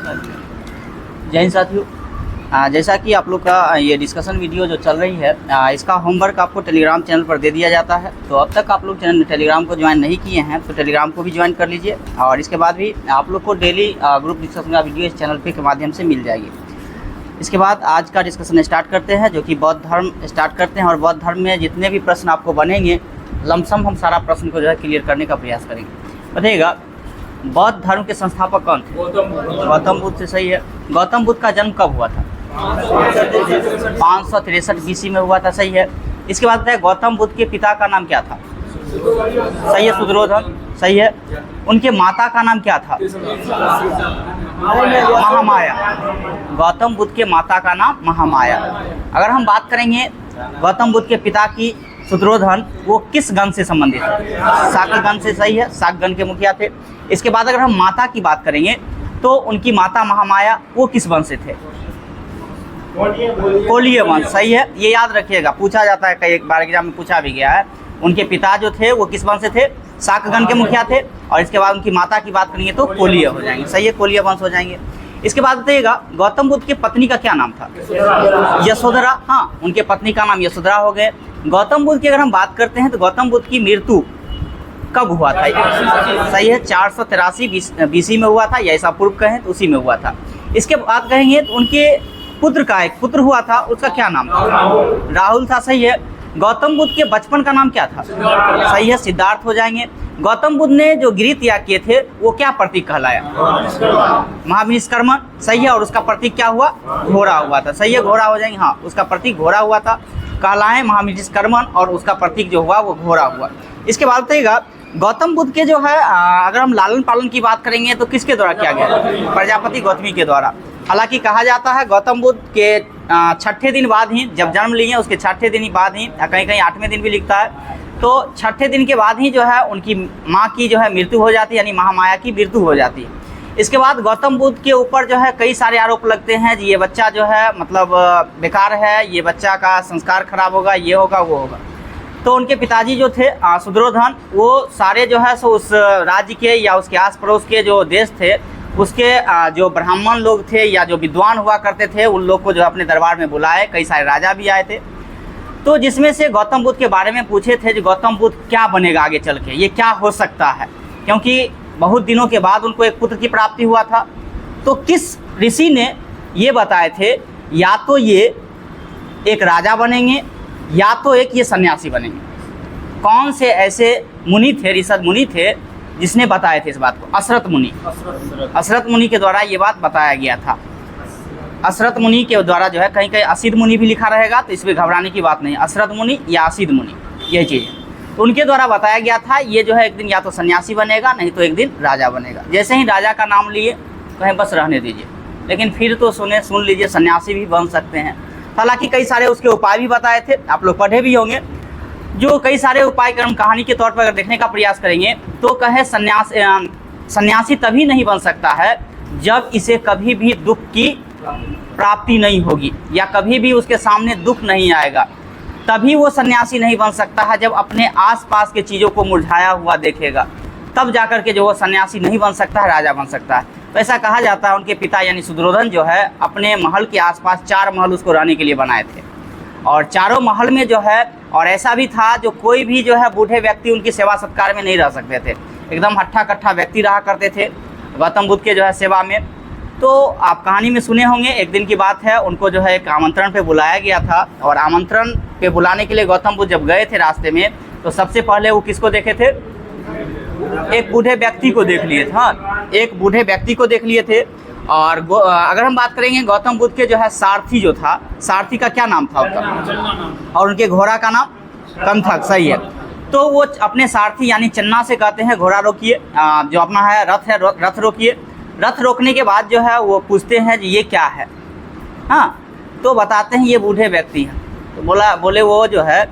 जय हिंद साथियों, जैसा कि आप लोग का ये डिस्कशन वीडियो जो चल रही है, इसका होमवर्क आपको टेलीग्राम चैनल पर दे दिया जाता है। तो अब तक आप लोग टेलीग्राम को ज्वाइन नहीं किए हैं तो टेलीग्राम को भी ज्वाइन कर लीजिए। और इसके बाद भी आप लोग को डेली ग्रुप डिस्कशन का वीडियो इस चैनल पे के माध्यम से मिल जाएगी। इसके बाद आज का डिस्कशन स्टार्ट करते हैं, जो कि बौद्ध धर्म स्टार्ट करते हैं। और बौद्ध धर्म में जितने भी प्रश्न आपको बनेंगे, लमसम हम सारा प्रश्न को जो है क्लियर करने का प्रयास करेंगे। बताइएगा, बौद्ध धर्म के संस्थापक कौन थे? गौतम बुद्ध से सही है। गौतम बुद्ध का जन्म कब हुआ था? 563 BC में हुआ था, सही है। इसके बाद बताइए, गौतम बुद्ध के पिता का नाम क्या था? सही है, शुद्धोधन, सही है। उनके माता का नाम क्या था? महामाया। गौतम बुद्ध के माता का नाम महामाया। अगर हम बात करेंगे गौतम बुद्ध के पिता की, शुद्धोधन, वो किस गण से संबंधित है? शाक्य गण से, सही है, शाक्य गण के मुखिया थे। इसके बाद अगर हम माता की बात करेंगे तो उनकी माता महामाया, वो किस वंश से थे? कोलीय वंश, सही है। ये याद रखिएगा, पूछा जाता है, कई बार एग्जाम में पूछा भी गया है। उनके पिता जो थे वो किस वंश से थे? शाक्य गण के मुखिया थे। और इसके बाद उनकी माता की बात करेंगे तो कोलीय हो जाएंगे, सही है, कोलीय वंश हो जाएंगे। इसके बाद बताइएगा, गौतम बुद्ध की पत्नी का क्या नाम था? यशोधरा। हाँ, उनके पत्नी का नाम यशोधरा हो गए। गौतम बुद्ध की अगर हम बात करते हैं तो गौतम बुद्ध की मृत्यु कब हुआ था? सही है, 483 BC में हुआ था, या ऐसा पूर्व कहें तो उसी में हुआ था। इसके बाद कहेंगे तो उनके पुत्र का एक पुत्र हुआ था, उसका क्या नाम था? राहुल था, सही है। गौतम बुद्ध के बचपन का नाम क्या था? सही है, सिद्धार्थ हो जाएंगे। गौतम बुद्ध ने जो गिरि त्याग किए थे वो क्या प्रतीक कहलाया? महाविनिष्कर्मण, सही है। और उसका प्रतीक क्या हुआ? घोड़ा हुआ था, सही है, घोड़ा हो जाएंगे। हाँ, उसका प्रतीक घोड़ा हुआ था, कहलाए महाविनिष्कर्मण, और उसका प्रतीक जो हुआ वो घोड़ा हुआ। इसके बाद बताइएगा, गौतम बुद्ध के जो है अगर हम लालन पालन की बात करेंगे तो किसके द्वारा किया गया? प्रजापति गौतमी के द्वारा। हालांकि कहा जाता है गौतम बुद्ध के 6ठे दिन बाद ही, जब जन्म लिए उसके 6ठे दिन बाद ही, कहीं कहीं 8वें दिन भी लिखता है, तो 6ठे दिन के बाद ही जो है उनकी माँ की जो है मृत्यु हो जाती है, यानी महामाया की मृत्यु हो जाती है। इसके बाद गौतम बुद्ध के ऊपर जो है कई सारे आरोप लगते हैं कि ये बच्चा जो है मतलब बेकार है, ये बच्चा का संस्कार खराब होगा, ये होगा, वो होगा। तो उनके पिताजी जो थे शुद्धोधन, वो सारे जो है सो उस राज्य के या उसके आस पड़ोस के जो देश थे उसके जो ब्राह्मण लोग थे या जो विद्वान हुआ करते थे, उन लोग को जो अपने दरबार में बुलाए। कई सारे राजा भी आए थे, तो जिसमें से गौतम बुद्ध के बारे में पूछे थे कि गौतम बुद्ध क्या बनेगा आगे चल के, ये क्या हो सकता है, क्योंकि बहुत दिनों के बाद उनको एक पुत्र की प्राप्ति हुआ था। तो किस ऋषि ने ये बताए थे, या तो ये एक राजा बनेंगे या तो एक ये सन्यासी बनेंगे। कौन से ऐसे मुनि थे, ऋषभ मुनि थे, जिसने बताए थे इस बात को? अशरथ मुनि। अशरथ मुनि के द्वारा ये बात बताया गया था। अशरथ मुनि के द्वारा जो है, कहीं कहीं असिध मुनि भी लिखा रहेगा, तो इसमें घबराने की बात नहीं। अशरथ मुनि या असिध मुनि, यही चीज़ है। तो उनके द्वारा बताया गया था ये जो है एक दिन या तो सन्यासी बनेगा, नहीं तो एक दिन राजा बनेगा। जैसे ही राजा का नाम लिए कहें बस रहने दीजिए, लेकिन फिर तो सुन लीजिए, सन्यासी भी बन सकते हैं। हालांकि कई सारे उसके उपाय भी बताए थे, आप लोग पढ़े भी होंगे। जो कई सारे उपाय हम कहानी के तौर पर अगर देखने का प्रयास करेंगे तो कहे सन्यासी तभी नहीं बन सकता है जब इसे कभी भी दुख की प्राप्ति नहीं होगी, या कभी भी उसके सामने दुख नहीं आएगा। तभी वो सन्यासी नहीं बन सकता है जब अपने आसपास के चीज़ों को मुरझाया हुआ देखेगा, तब जाकर के जो वो सन्यासी नहीं बन सकता है, राजा बन सकता है। तो ऐसा कहा जाता है उनके पिता यानी शुद्धोधन जो है अपने महल के आसपास 4 महल उसको रहने के लिए बनाए थे। और चारों महल में जो है, और ऐसा भी था जो कोई भी जो है बूढ़े व्यक्ति उनकी सेवा सत्कार में नहीं रह सकते थे, एकदम हट्ठा कट्ठा व्यक्ति रहा करते थे गौतम बुद्ध के जो है सेवा में। तो आप कहानी में सुने होंगे, एक दिन की बात है, उनको जो है एक आमंत्रण पे बुलाया गया था। और आमंत्रण पे बुलाने के लिए गौतम बुद्ध जब गए थे रास्ते में, तो सबसे पहले वो किसको देखे थे? एक बूढ़े व्यक्ति को देख लिए थे। हाँ, एक बूढ़े व्यक्ति को देख लिए थे। और अगर हम बात करेंगे गौतम बुद्ध के जो है सारथी जो था, सारथी का क्या नाम था उनका? और उनके घोड़ा का नाम कंथक, सही है। तो वो अपने सारथी यानी चन्ना से कहते हैं घोड़ा रोकिए, जो अपना है रथ रोकिए। रथ रोकने के बाद जो है वो पूछते हैं कि ये क्या है? हाँ, तो बताते हैं ये बूढ़े व्यक्ति हैं। तो बोले वो जो है,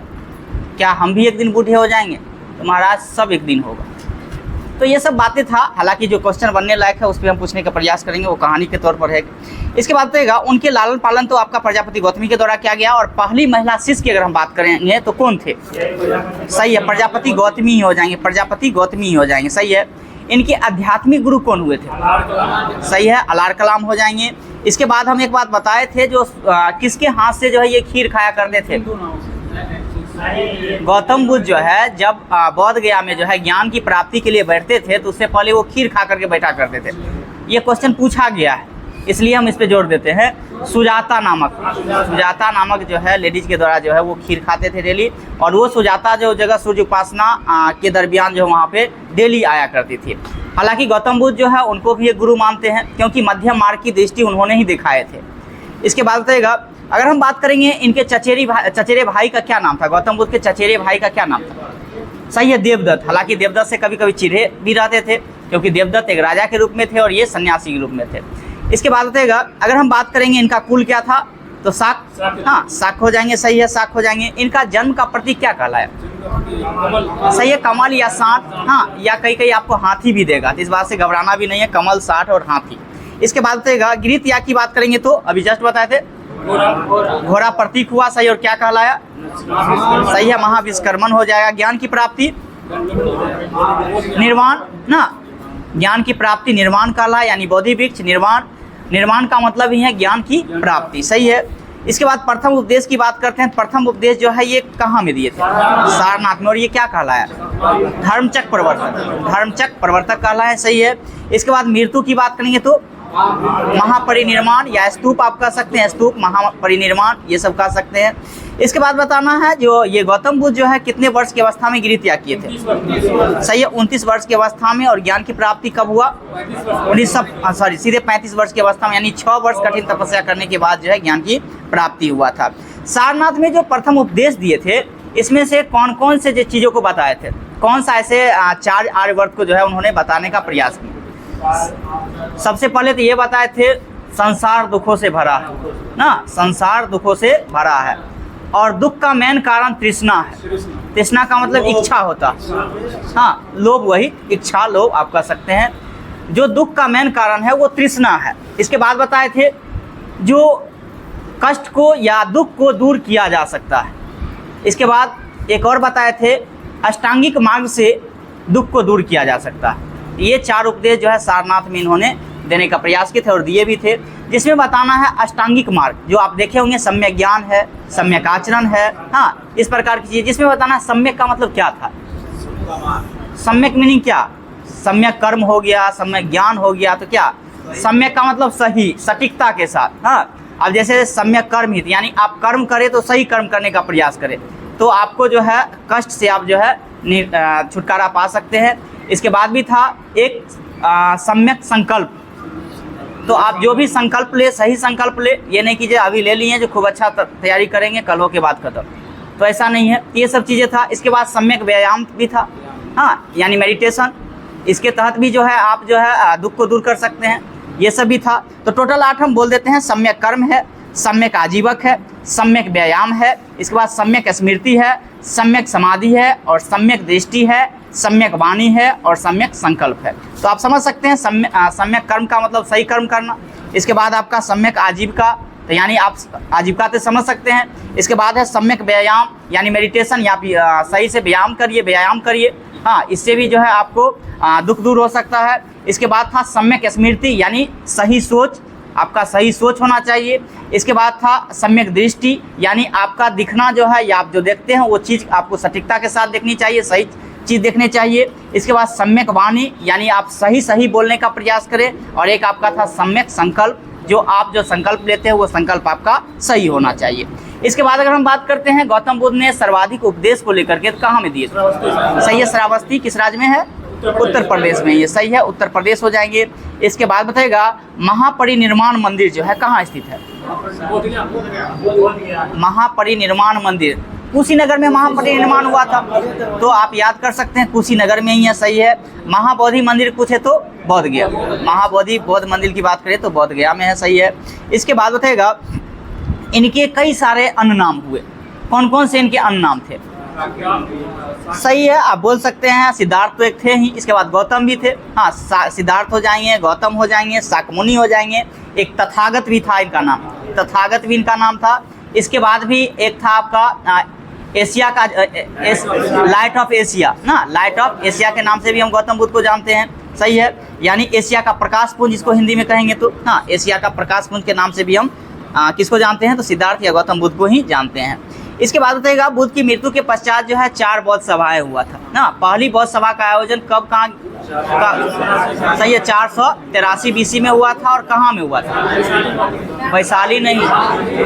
क्या हम भी एक दिन बूढ़े हो जाएंगे? तो महाराज सब एक दिन होगा। तो ये सब बातें था। हालांकि जो क्वेश्चन बनने लायक है उस पर हम पूछने का प्रयास करेंगे, वो कहानी के तौर पर है। इसके बाद बताइएगा, उनके लालन पालन तो आपका प्रजापति गौतमी के द्वारा किया गया। और पहली महिला शिष्य की अगर हम बात करेंगे तो कौन थे? सही है, प्रजापति गौतमी ही हो जाएंगे, प्रजापति गौतमी ही हो जाएंगे, सही है। इनके आध्यात्मिक गुरु कौन हुए थे? सही है, अलार कलाम हो जाएंगे। इसके बाद हम एक बात बताए थे, जो किसके हाथ से जो है ये खीर खाया करते थे? गौतम बुद्ध जो है जब बौद्ध गया में जो है ज्ञान की प्राप्ति के लिए बैठते थे तो उससे पहले वो खीर खा करके बैठा करते थे। ये क्वेश्चन पूछा गया है, इसलिए हम इस पे जोर देते हैं। सुजाता नामक जो है लेडीज के द्वारा जो है वो खीर खाते थे डेली, और वो सुजाता जो जगह सूर्य उपासना के दरमियान जो वहाँ पे डेली आया करती थी। हालांकि गौतम बुद्ध जो है उनको भी एक गुरु मानते हैं, क्योंकि मध्यम मार्ग की दृष्टि उन्होंने ही दिखाए थे। इसके बाद बताएगा, अगर हम बात करेंगे इनके चचेरे भाई का क्या नाम था? गौतम बुद्ध के चचेरे भाई का क्या नाम था? सही है, देवदत्त। हालांकि देवदत्त से कभी कभी चिढ़े भी रहते थे, क्योंकि देवदत्त एक राजा के रूप में थे और ये सन्यासी के रूप में थे। इसके बाद बताएगा, अगर हम बात करेंगे इनका कुल क्या था, तो शाक, हाँ शाक हो जाएंगे। सही है, शाक हो जाएंगे। इनका जन्म का प्रतीक क्या कहलाया? सही है, कमल या सांठ, हाँ, या कई आपको हाथी भी देगा, तो इस बात से घबराना भी नहीं है, कमल, सांठ और हाथी। इसके बाद बताएगा, गिरित या की बात करेंगे तो अभी जस्ट बताए थे घोड़ा प्रतीक हुआ। सही, और क्या कहलाया? सही है, महाविश्वकर्मन हो जाएगा। ज्ञान की प्राप्ति निर्वाण ना, ज्ञान की प्राप्ति निर्वाण कहलाया, यानी बोधि वृक्ष निर्वाण का मतलब ही है ज्ञान की प्राप्ति। सही है। इसके बाद प्रथम उपदेश की बात करते हैं। प्रथम उपदेश जो है ये कहाँ में दिए थे? सारनाथ में। और ये क्या कहलाया? धर्मचक्र प्रवर्तक कहलाया। सही है। इसके बाद मृत्यु की बात करेंगे तो महापरिनिर्वाण या स्तूप आप कह सकते हैं, स्तूप, महापरिनिर्वाण, ये सब कह सकते हैं। इसके बाद बताना है, जो ये गौतम बुद्ध जो है कितने वर्ष की अवस्था में गिरि त्याग किए थे? सही है, 29 वर्ष की अवस्था में। और ज्ञान की प्राप्ति कब हुआ? सीधे 35 वर्ष की अवस्था में, यानी 6 वर्ष कठिन तपस्या करने के बाद जो है ज्ञान की प्राप्ति हुआ था। सारनाथ में जो प्रथम उपदेश दिए थे, इसमें से कौन कौन से चीज़ों को बताए थे? कौन सा ऐसे 4 आर्यवर्त को जो है उन्होंने बताने का प्रयास किया? सबसे पहले तो ये बताए थे, संसार दुखों से भरा है ना, संसार दुखों से भरा है, और दुख का मेन कारण तृष्णा है। तृष्णा का मतलब इच्छा होता, हाँ, लोभ, वही इच्छा, लोभ आप कह सकते हैं। जो दुख का मेन कारण है वो तृष्णा है। इसके बाद बताए थे, जो कष्ट को या दुख को दूर किया जा सकता है। इसके बाद एक और बताए थे, अष्टांगिक मार्ग से दुख को दूर किया जा सकता है। ये 4 उपदेश जो है सारनाथ में इन्होंने देने का प्रयास किए थे और दिए भी थे, जिसमें बताना है अष्टांगिक मार्ग, जो आप देखे होंगे, सम्यक ज्ञान है, सम्यक आचरण है, हाँ, इस प्रकार की चीज़। जिसमें बताना है सम्यक का मतलब क्या था? सम्यक मीनिंग क्या? सम्यक कर्म हो गया, सम्यक ज्ञान हो गया, तो क्या सम्यक का मतलब सही, सटीकता के साथ। हाँ, अब जैसे सम्यक कर्म ही, यानी आप कर्म करें तो सही कर्म करने का प्रयास करें, तो आपको जो है कष्ट से आप जो है छुटकारा पा सकते हैं। इसके बाद भी था एक सम्यक संकल्प, तो आप जो भी संकल्प ले, सही संकल्प ले, ये नहीं कीजिए अभी ले लिए जो खूब अच्छा तैयारी करेंगे, कल हो के बाद खत्म, तो ऐसा नहीं है। ये सब चीज़ें था। इसके बाद सम्यक व्यायाम भी था, हाँ, यानी मेडिटेशन, इसके तहत भी जो है आप जो है दुख को दूर कर सकते हैं, ये सब भी था। तो टोटल 8 हम बोल देते हैं। सम्यक कर्म है, सम्यक आजीवक है, सम्यक व्यायाम है, इसके बाद सम्यक स्मृति है, सम्यक समाधि है, और सम्यक दृष्टि है, सम्यक वाणी है, और सम्यक संकल्प है। तो आप समझ सकते हैं सम्यक कर्म का मतलब सही कर्म करना। इसके बाद आपका सम्यक आजीविका, तो यानी आप आजीविका से समझ सकते हैं। इसके बाद है सम्यक व्यायाम, यानी मेडिटेशन, या सही से व्यायाम करिए, हाँ, इससे भी जो है आपको दुख दूर हो सकता है। इसके बाद था सम्यक स्मृति, यानी सही सोच, आपका सही सोच होना चाहिए। इसके बाद था सम्यक दृष्टि, यानी आपका दिखना जो है, या आप जो देखते हैं वो चीज़ आपको सटीकता के साथ देखनी चाहिए, सही चीज़ देखनी चाहिए। इसके बाद सम्यक वाणी, यानी आप सही बोलने का प्रयास करें। और एक आपका था सम्यक संकल्प, जो आप जो संकल्प लेते हैं वो संकल्प आपका सही होना चाहिए। इसके बाद अगर हम बात करते हैं, गौतम बुद्ध ने सर्वाधिक उपदेश को लेकर के कहाँ में दिए? सही है, श्रावस्ती किस राज्य में है? उत्तर प्रदेश में। ये सही है, उत्तर प्रदेश हो जाएंगे। इसके बाद बताएगा, महापरिनिर्वाण मंदिर जो है कहाँ स्थित है? महापरिनिर्वाण मंदिर कुशीनगर में महापरिनिर्वाण हुआ था, तो आप याद कर सकते हैं, कुशीनगर में ही है। सही है। महाबोधि मंदिर पूछे तो बोध गया, महाबोधि बौद्ध मंदिर की बात करें तो बोध गया में है। सही है। इसके बाद बताएगा, इनके कई सारे अन्य नाम हुए। कौन कौन से इनके अन्य नाम थे? सही है, आप बोल सकते हैं, सिद्धार्थ तो एक थे ही, इसके बाद गौतम भी थे, हाँ, सिद्धार्थ हो जाएंगे, गौतम हो जाएंगे, शाक्यमुनि हो जाएंगे। एक तथागत भी था इनका नाम, तथागत भी इनका नाम था। इसके बाद भी एक था आपका एशिया का लाइट ऑफ एशिया ना, लाइट ऑफ एशिया के नाम से भी हम गौतम बुद्ध को जानते हैं। सही है, यानी एशिया का प्रकाश पुंज इसको हिंदी में कहेंगे तो, हाँ, एशिया का प्रकाश पुंज के नाम से भी हम किसको जानते हैं, तो सिद्धार्थ या गौतम बुद्ध को ही जानते हैं। इसके बाद बताइएगा, बुद्ध की मृत्यु के पश्चात जो है 4 बौद्ध सभाएं हुआ था ना। पहली बौद्ध सभा का आयोजन कब कहाँ, सही है, 483 BC में हुआ था। और कहाँ में हुआ था, वैशाली नहीं,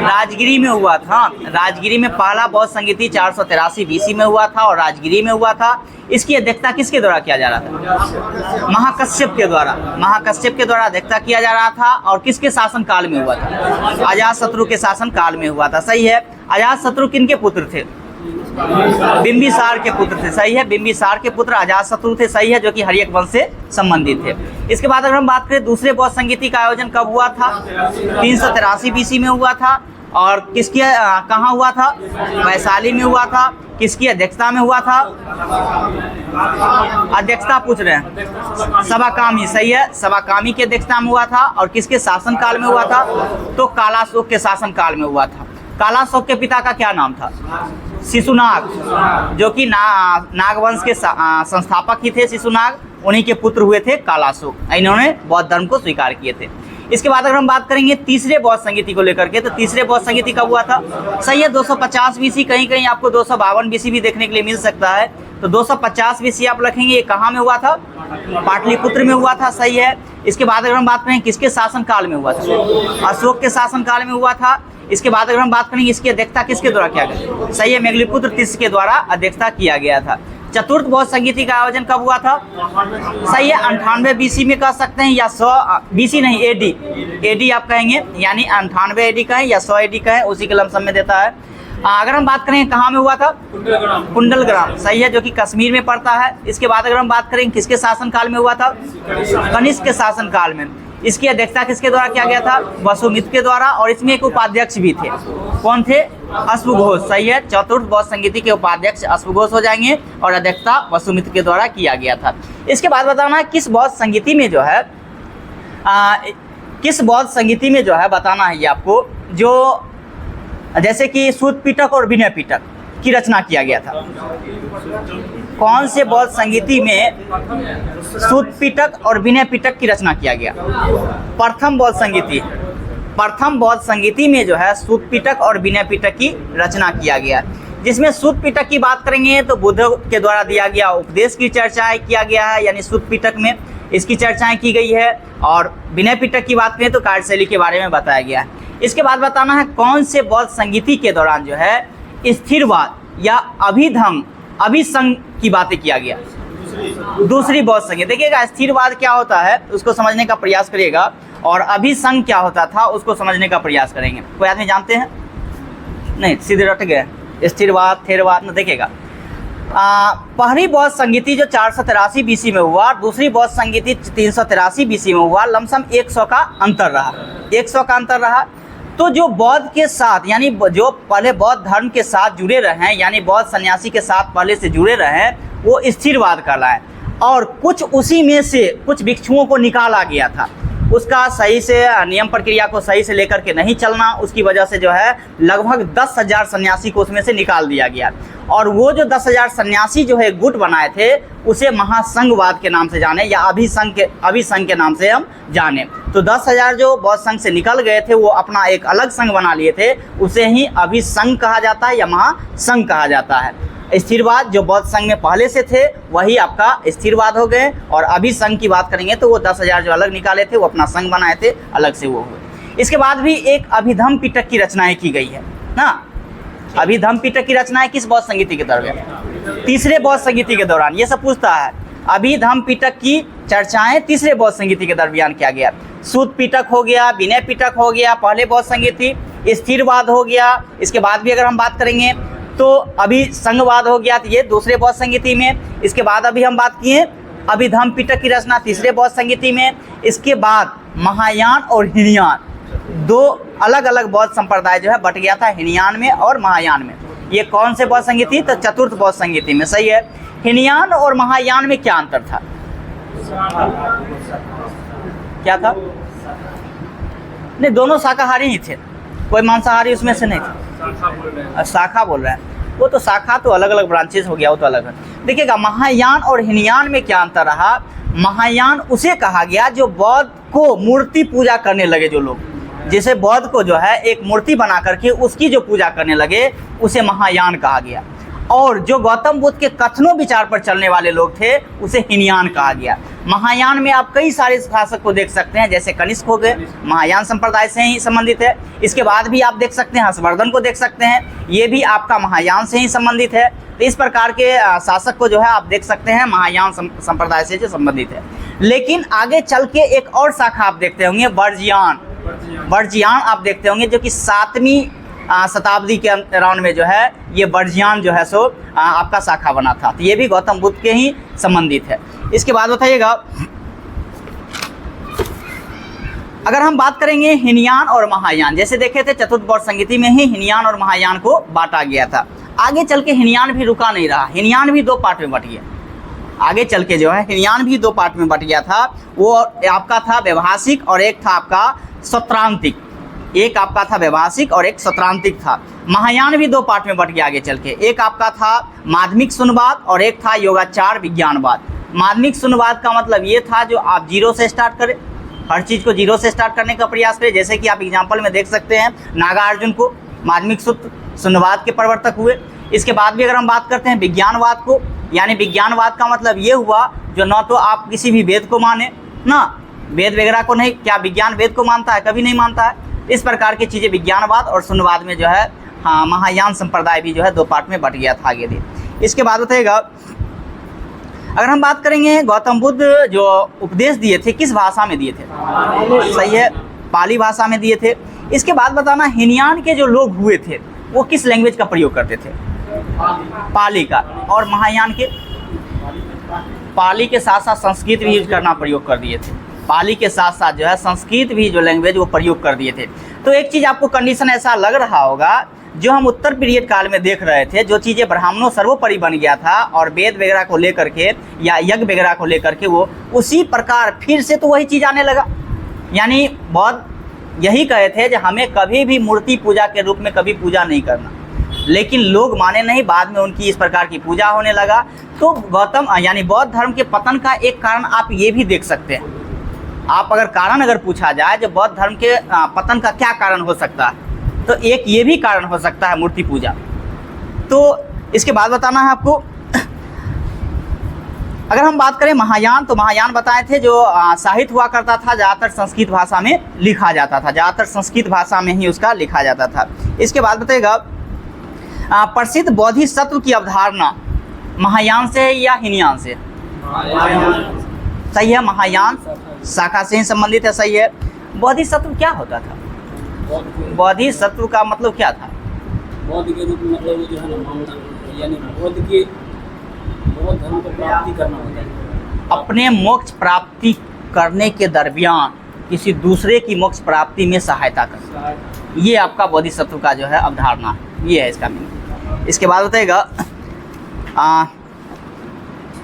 राजगिरी में हुआ था। राजगिरी में पहला बौद्ध संगीति 483 BC में हुआ था और राजगिरी में हुआ था। इसकी अध्यक्षता किसके द्वारा किया जा रहा था, महाकश्यप के द्वारा। महाकश्यप के द्वारा अध्यक्षता किया जा रहा था। और किसके शासन काल में हुआ था, अजातशत्रु के शासन काल में हुआ था। सही है, अजातशत्रु किनके पुत्र थे, बिंबिसार के पुत्र थे। सही है, बिंबिसार के पुत्र अजातशत्रु थे। सही है, जो कि हर्यक वंश से संबंधित थे। इसके बाद अगर हम बात करें दूसरे बौद्ध संगीति का आयोजन कब हुआ था, 383 BC में हुआ था। और किसकी कहाँ हुआ था, वैशाली में हुआ था। किसकी अध्यक्षता में हुआ था, अध्यक्षता पूछ रहे हैं, सभाकामी। सही है, सभाकामी की अध्यक्षता में हुआ था। और किसके शासन काल में हुआ था, तो कालाशोक के शासन काल में हुआ था। कालाशोक के पिता का क्या नाम था, शिशुनाग, जो कि नागवंश के संस्थापक ही थे। शिशुनाग, उन्हीं के पुत्र हुए थे कालाशोक। इन्होंने बौद्ध धर्म को स्वीकार किए थे। इसके बाद अगर हम बात करेंगे तीसरे बौद्ध संगीति को लेकर के, तो तीसरे बौद्ध संगीति कब हुआ था, सही है, 250 BC। कहीं कहीं आपको 252 BC भी देखने के लिए मिल सकता है। तो 250 BC आप रखेंगे। ये कहाँ में हुआ था, पाटलिपुत्र में हुआ था। सही है। इसके बाद अगर हम बात करें किसके शासन काल में हुआ था, अशोक के शासन काल में हुआ था। इसके बाद अगर हम बात करेंगे इसकी अध्यक्षता किसके द्वारा किया गया, सही है, मेघलीपुत्र तीसरे के द्वारा अध्यक्षता किया गया था। चतुर्थ बौद्ध संगीति का आयोजन कब हुआ था, सही है, 98 BC में कह सकते हैं, या 100 BC नहीं, AD आप कहेंगे, यानी 98 AD कहें या 100 AD कहें, उसी के लमसम में देता है। अगर हम बात करें कहाँ में हुआ था, कुंडलग्राम। सही है, जो कि कश्मीर में पड़ता है। इसके बाद अगर हम बात करें किसके शासन काल में हुआ था, कनिष्क के शासन काल में। इसकी अध्यक्षता किसके द्वारा किया गया था, वसुमित्र के द्वारा। और इसमें एक उपाध्यक्ष भी थे, कौन थे, अश्वघोष। सही है, चतुर्थ बौद्ध संगीति के उपाध्यक्ष अश्वघोष हो जाएंगे और अध्यक्षता वसुमित्र के द्वारा किया गया था। इसके बाद बताना है किस बौद्ध संगीति में जो है किस बौद्ध संगीति में जो है बताना है ये आपको, जो जैसे कि सूत पिटक और विनय पिटक की रचना किया गया था। कौन से बौद्ध संगीति में सूत पिटक और विनय पिटक की रचना किया गया, प्रथम बौद्ध संगीति। प्रथम बौद्ध संगीति में जो है सूत पिटक और विनय पिटक की रचना किया गया। जिसमें सूत पिटक की बात करेंगे तो बुद्ध के द्वारा दिया गया उपदेश की चर्चाएं किया गया है, यानी सूत पिटक में इसकी चर्चाएं की गई है। और विनय पिटक की बात करें तो कार्यशैली के बारे में बताया गया है। इसके बाद बताना है कौन से बौद्ध संगीति के दौरान जो है स्थिरवाद या अभिसंग की बातें किया गया, दूसरी बौद्ध संगीति। देखिएगा, स्थिरवाद क्या होता है उसको समझने का प्रयास करिएगा, और अभिसंग क्या होता था उसको समझने का प्रयास करेंगे। कोई आदमी जानते हैं, नहीं, सीधे रट गए, स्थिरवाद थेरवाद न। देखिएगा, पहली बौद्ध संगीति जो 483 BC में हुआ, दूसरी बौद्ध संगीति 383 BC में हुआ। लमसम 100 का अंतर रहा, 100 का अंतर रहा। तो जो बौद्ध के साथ, यानी जो पहले बौद्ध धर्म के साथ जुड़े रहे हैं, यानी बौद्ध सन्यासी के साथ पहले से जुड़े रहे हैं, वो स्थिरवाद कहलाए। और कुछ उसी में से कुछ भिक्षुओं को निकाला गया था, उसका सही से नियम प्रक्रिया को सही से लेकर के नहीं चलना, उसकी वजह से जो है लगभग 10,000 सन्यासी को उसमें से निकाल दिया गया। और वो जो 10,000 सन्यासी जो है गुट बनाए थे, उसे महासंघवाद के नाम से जाने, या अभिसंघ के नाम से हम जाने। तो 10,000 जो बौद्ध संघ से निकल गए थे, वो अपना एक अलग संघ बना लिए थे, उसे ही अभिसंघ कहा जाता है या महासंघ कहा जाता है। स्थिरवाद जो बौद्ध संघ में पहले से थे वही आपका स्थिरवाद हो गए। और अभिसंघ की बात करेंगे तो वो 10,000 जो अलग निकाले थे, वो अपना संघ बनाए थे, अलग से वो हुए। इसके बाद भी एक अभिधम पिटक की रचनाएं की गई है ना। अभिधम पिटक की रचनाएं किस बौद्ध संगीति के दौरान, तीसरे बौद्ध संगीति के दौरान। ये सब पूछता है। अभिधम पिटक की चर्चाएं तीसरे बौद्ध संगीति के दरमियान किया गया। सूत पिटक हो गया, विनय पिटक हो गया पहले बौद्ध संगीति, स्थिरवाद हो गया। इसके बाद भी अगर हम बात करेंगे तो अभी संघवाद हो गया, तो ये दूसरे बौद्ध संगीति में। इसके बाद अभी हम बात किए अभिधम पिटक की रचना तीसरे बौद्ध संगीति में। इसके बाद महायान और हीनयान, दो अलग अलग बौद्ध संप्रदाय जो है बट गया था, हीनयान में और महायान में। ये कौन से बौद्ध संगीति, तो चतुर्थ बौद्ध संगीति में। सही है। हीनयान और महायान में क्या अंतर था, क्या था, नहीं दोनों शाकाहारी ही थे, कोई मांसाहारी उसमें से नहीं थे। शाखा बोल रहे हैं, वो तो शाखा तो अलग अलग ब्रांचेस हो गया, वो तो अलग है। देखिएगा महायान और हीनयान में क्या अंतर रहा। महायान उसे कहा गया जो बौद्ध को मूर्ति पूजा करने लगे, जो लोग जैसे बौद्ध को जो है एक मूर्ति बना करके उसकी जो पूजा करने लगे उसे महायान कहा गया, और जो गौतम बुद्ध के कथनों विचार पर चलने वाले लोग थे उसे हीनयान कहा गया। महायान में आप कई सारे शासक को देख सकते हैं, जैसे कनिष्क हो गए, महायान संप्रदाय से ही संबंधित है। इसके बाद भी आप देख सकते हैं हर्षवर्धन को देख सकते हैं, ये भी आपका महायान से ही संबंधित है। तो इस प्रकार के शासक को जो है आप देख सकते हैं महायान संप्रदाय से जो संबंधित है। लेकिन आगे चल के एक और शाखा आप देखते होंगे वर्जियान आप देखते होंगे, जो कि 7वीं शताब्दी के अराउंड में जो है ये वर्जियान जो है सो आपका शाखा बना था। तो ये भी गौतम बुद्ध के ही संबंधित है। इसके बाद बताइएगा, अगर हम बात करेंगे हीनयान और महायान, जैसे देखे थे चतुर्थ बौद्ध संगीति में ही हीनयान और महायान को बांटा गया था। आगे चल के हीनयान भी रुका नहीं रहा, हीनयान भी 2 पार्ट में बट गया। आगे चल के जो है हीनयान भी 2 पार्ट में बट गया था। वो आपका था व्यवहासिक और एक था आपका सत्रांतिक, एक आपका था व्यवहासिक और एक सत्रांतिक था। महायान भी 2 पार्ट में बट गया आगे चल के, एक आपका था माध्यमिक शून्यवाद और एक था योगाचार विज्ञानवाद। माध्यमिक शून्यवाद का मतलब ये था जो आप 0 से स्टार्ट करें, हर चीज़ को 0 से स्टार्ट करने का प्रयास करें। जैसे कि आप एग्जाम्पल में देख सकते हैं नागार्जुन को माध्यमिक शून्यवाद के प्रवर्तक हुए। इसके बाद भी अगर हम बात करते हैं विज्ञानवाद को, यानी विज्ञानवाद का मतलब ये हुआ जो न तो आप किसी भी वेद को माने, ना वेद वगैरह को नहीं, क्या विज्ञान वेद को मानता है? कभी नहीं मानता है। इस प्रकार की चीज़ें विज्ञानवाद और शून्यवाद में जो है हाँ महायान संप्रदाय भी जो है 2 पार्ट में बट गया था आगे भी। इसके बाद बताइएगा, अगर हम बात करेंगे गौतम बुद्ध जो उपदेश दिए थे किस भाषा में दिए थे? सही है, पाली भाषा में दिए थे। इसके बाद बताना हीनयान के जो लोग हुए थे वो किस लैंग्वेज का प्रयोग करते थे? पाली का। और महायान के पाली के साथ साथ संस्कृत भी यूज करना प्रयोग कर दिए थे। पाली के साथ साथ जो है संस्कृत भी जो लैंग्वेज वो प्रयोग कर दिए थे। तो एक चीज़ आपको कंडीशन ऐसा लग रहा होगा, जो हम उत्तर पीरियड काल में देख रहे थे, जो चीज़ें ब्राह्मणों सर्वोपरि बन गया था और वेद वगैरह को लेकर के या यज्ञ वगैरह को लेकर के वो उसी प्रकार फिर से तो वही चीज़ आने लगा। यानी बौद्ध यही कहे थे कि हमें कभी भी मूर्ति पूजा के रूप में कभी पूजा नहीं करना, लेकिन लोग माने नहीं, बाद में उनकी इस प्रकार की पूजा होने लगा। तो गौतम यानी बौद्ध धर्म के पतन का एक कारण आप ये भी देख सकते हैं। आप अगर कारण अगर पूछा जाए जो बौद्ध धर्म के पतन का क्या कारण हो सकता है, तो एक ये भी कारण हो सकता है मूर्ति पूजा। तो इसके बाद बताना है आपको, अगर हम बात करें महायान, तो महायान बताए थे जो साहित्य हुआ करता था ज़्यादातर संस्कृत भाषा में लिखा जाता था, ज़्यादातर संस्कृत भाषा में ही उसका लिखा जाता था। इसके बाद बताइएगा, प्रसिद्ध बोधिसत्व की अवधारणा महायान से है या हीनयान से? सही है, महायान शाखा से ही संबंधित है। सही है। बोधिसत्व क्या होता था? बोधिसत्व का मतलब क्या था? बौद्ध के रूप में मतलब जो है ना, यानी बौद्ध धर्म को प्राप्ति करना होता है। अपने मोक्ष प्राप्ति करने के दरमियान किसी दूसरे की मोक्ष प्राप्ति में सहायता करना, ये आपका बोधिसत्व का जो है अवधारणा, ये है इसका मीनिंग। इसके बाद बताइएगा,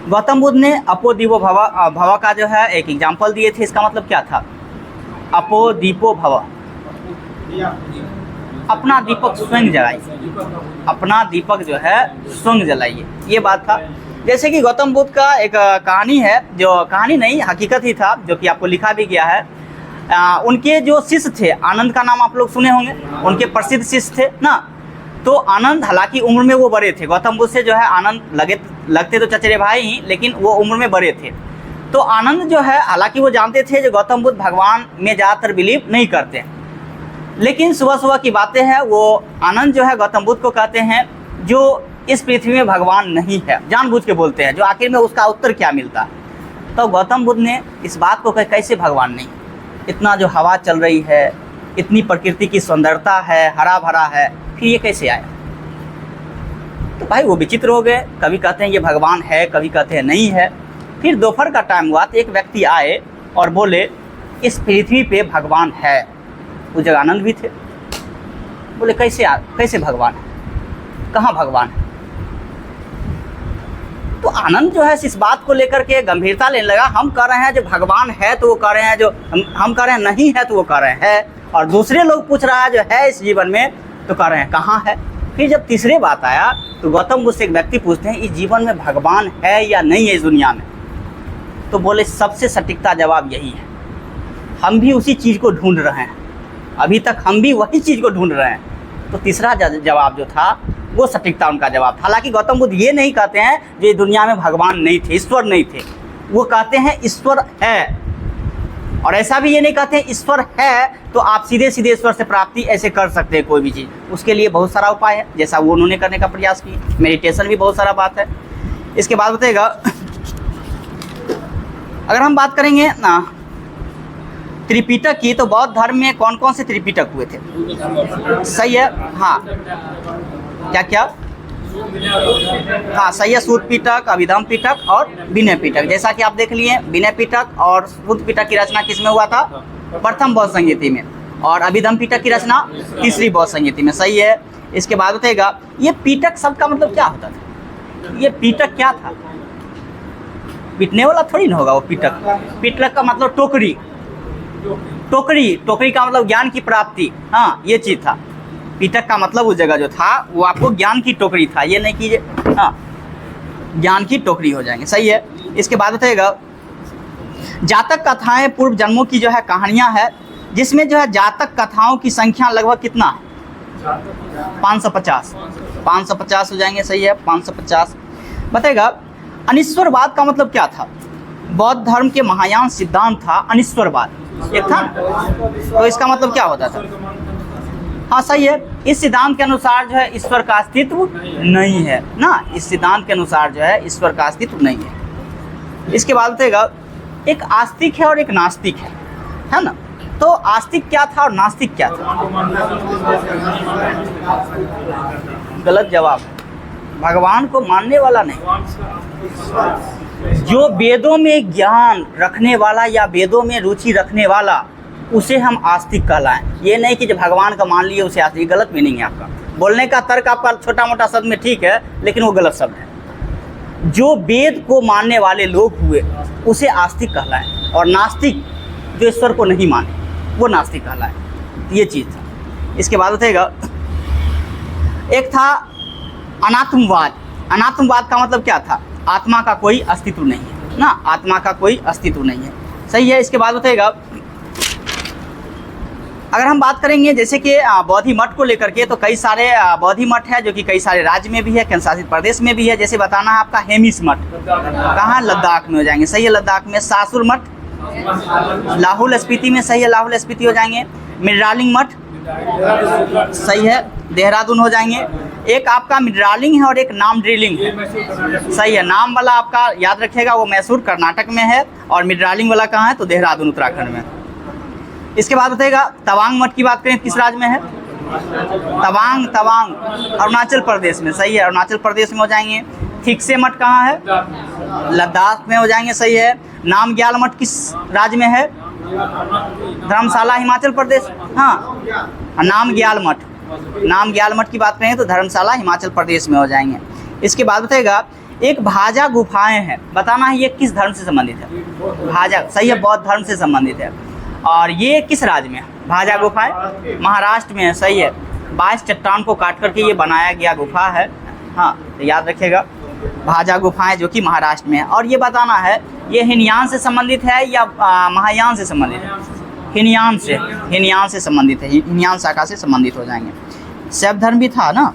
गौतम बुद्ध ने अपो दीपो भव का जो है एक एग्जाम्पल दिए थे, इसका मतलब क्या था? अपो दीपो भव, अपना दीपक स्वयं जलाइए, अपना दीपक जो है स्वयं जलाइए, ये बात था। जैसे कि गौतम बुद्ध का एक कहानी है, जो कहानी नहीं हकीकत ही था, जो कि आपको लिखा भी गया है। उनके जो शिष्य थे, आनंद का नाम आप लोग सुने होंगे, उनके प्रसिद्ध शिष्य थे ना। तो आनंद हालांकि उम्र में वो बड़े थे, गौतम बुद्ध से जो है आनंद लगते तो चचेरे भाई ही, लेकिन वो उम्र में बड़े थे। तो आनंद जो है हालांकि वो जानते थे जो गौतम बुद्ध भगवान में ज़्यादातर बिलीव नहीं करते, लेकिन सुबह सुबह की बातें हैं, वो आनंद जो है गौतम बुद्ध को कहते हैं जो इस पृथ्वी में भगवान नहीं है, जानबूझ के बोलते हैं, जो आखिर में उसका उत्तर क्या मिलता है। तो गौतम बुद्ध ने इस बात को कहा, कैसे भगवान नहीं? इतना जो हवा चल रही है, इतनी प्रकृति की सुंदरता है, हरा भरा है, फिर ये कैसे आया? तो भाई वो विचित्र हो गए, कभी कहते हैं ये भगवान है, कभी कहते हैं नहीं है। फिर दोपहर का टाइम हुआ तो एक व्यक्ति आए और बोले इस पृथ्वी पे भगवान है। उस जगह आनंद भी थे, बोले कैसे भगवान है, कहाँ भगवान है? तो आनंद जो है इस बात को लेकर के गंभीरता लेने लगा। हम कह रहे हैं जो भगवान है तो वो कह रहे हैं, जो हम कह रहे हैं नहीं है तो वो कह रहे हैं, और दूसरे लोग पूछ रहा है जो है इस जीवन में तो कह रहे हैं कहाँ है। फिर जब तीसरे बात आया तो गौतम बुद्ध से एक व्यक्ति पूछते हैं इस जीवन में भगवान है या नहीं है इस दुनिया में, तो बोले सबसे सटीकता जवाब यही है, हम भी उसी चीज़ को ढूंढ रहे हैं, अभी तक हम भी वही चीज़ को ढूंढ रहे हैं। तो तीसरा जवाब जो था वो सटीकता उनका जवाब था। हालांकि गौतम बुद्ध ये नहीं कहते हैं जो इस दुनिया में भगवान नहीं थे, ईश्वर नहीं थे, वो कहते हैं ईश्वर है। और ऐसा भी ये नहीं कहते हैं ईश्वर है तो आप सीधे सीधे ईश्वर से प्राप्ति ऐसे कर सकते हैं कोई भी चीज़, उसके लिए बहुत सारा उपाय है, जैसा वो उन्होंने करने का प्रयास किए, मेडिटेशन भी बहुत सारा बात है। इसके बाद बताएगा, अगर हम बात करेंगे ना त्रिपिटक की, तो बौद्ध धर्म में कौन कौन से त्रिपिटक हुए थे? सही है, हाँ, क्या क्या, हाँ सही है, सूत पिटक, अभिधम पिटक और विनय पिटक। जैसा कि आप देख लिए, विनय पिटक और सूत पिटक की रचना किसमें हुआ था? प्रथम बौद्ध संहिता में, और अभिधम पिटक की रचना तीसरी बौद्ध संहिता में। सही है। इसके बाद बताएगा ये पिटक शब्द का मतलब क्या होता था? ये पिटक क्या था? पिटने वाला थोड़ी ना होगा वो पिटक। पिटक का मतलब टोकरी, टोकरी का मतलब ज्ञान की प्राप्ति, हाँ ये चीज़ था। पिटक का मतलब उस जगह जो था वो आपको ज्ञान की टोकरी था, ये नहीं कीजिए, हाँ ज्ञान की टोकरी हो जाएंगे। सही है। इसके बाद बताइएगा जातक कथाएं पूर्व जन्मों की जो है कहानियां है, जिसमें जो है जातक कथाओं की संख्या लगभग कितना है? 550 हो जाएंगे। सही है, 550। बताइएगा अनिश्वरवाद का मतलब क्या था? बौद्ध धर्म के महायान सिद्धांत था अनिश्वरवाद, एक था, तो इसका मतलब क्या होता था? हाँ सही है, इस सिद्धांत के अनुसार जो है ईश्वर का अस्तित्व नहीं है ना, इस सिद्धांत के अनुसार जो है ईश्वर का अस्तित्व नहीं है। इसके बाद बताएगा एक आस्तिक है और एक नास्तिक है ना, तो आस्तिक क्या था और नास्तिक क्या था? गलत जवाब, भगवान को मानने वाला नहीं, जो वेदों में ज्ञान रखने वाला या वेदों में रुचि रखने वाला, उसे हम आस्तिक कहलाएं। ये नहीं कि जो भगवान का मान लिए उसे आस्तिक, गलत मीनिंग है आपका। बोलने का तर्क आपका छोटा मोटा शब्द में ठीक है, लेकिन वो गलत शब्द है। जो वेद को मानने वाले लोग हुए उसे आस्तिक कहलाएं, और नास्तिक जो ईश्वर को नहीं माने वो नास्तिक कहलाएं, ये चीज़ था। इसके बाद बताइएगा एक था अनात्मवाद। अनात्मवाद का मतलब क्या था? आत्मा का कोई अस्तित्व नहीं है ना, आत्मा का कोई अस्तित्व नहीं है। सही है। इसके बाद बताइएगा अगर हम बात करेंगे जैसे कि बौद्धि मठ को लेकर के, तो कई सारे बौद्धि मठ है जो कि कई सारे राज्य में भी है, केंद्र शासित प्रदेश में भी है। जैसे बताना है आपका हेमिस मठ, कहाँ? लद्दाख में हो जाएंगे। सही है, लद्दाख में। सासुर मठ लाहौल स्पीति में। सही है, लाहौल स्पीति हो जाएंगे। मिर्रालिंग मठ सही है, देहरादून हो जाएंगे। एक आपका मिर्रालिंग है और एक नाम ड्रिलिंग है। सही है, नाम वाला आपका याद रखिएगा वो मैसूर कर्नाटक में है, और मिर्रालिंग वाला कहाँ है? तो देहरादून उत्तराखंड में। इसके बाद बताइएगा तवांग मठ की बात करें किस राज्य में है? तवांग अरुणाचल प्रदेश में। सही है, अरुणाचल प्रदेश में हो जाएंगे। थिक्से मठ कहाँ है? लद्दाख में हो जाएंगे। सही है। नामग्याल मठ किस राज्य में है? धर्मशाला हिमाचल प्रदेश। हाँ, नामग्याल मठ की बात करें तो धर्मशाला हिमाचल प्रदेश में हो जाएंगे। इसके बाद बताइएगा एक भाजा गुफाएं हैं, बताना है ये किस धर्म से संबंधित है? भाजा। सही है, बौद्ध धर्म से संबंधित है। और ये किस राज्य में है? भाजा गुफाएं महाराष्ट्र में है। सही है, 22 चट्टान को काट करके ये बनाया गया गुफा है। हाँ, तो याद रखिएगा भाजा गुफाएं जो कि महाराष्ट्र में है। और ये बताना है ये हीनयान से संबंधित है या महायान से संबंधित है? हीनयान से संबंधित है, हीनयान शाखा से संबंधित हो जाएंगे। शैव धर्म भी था ना।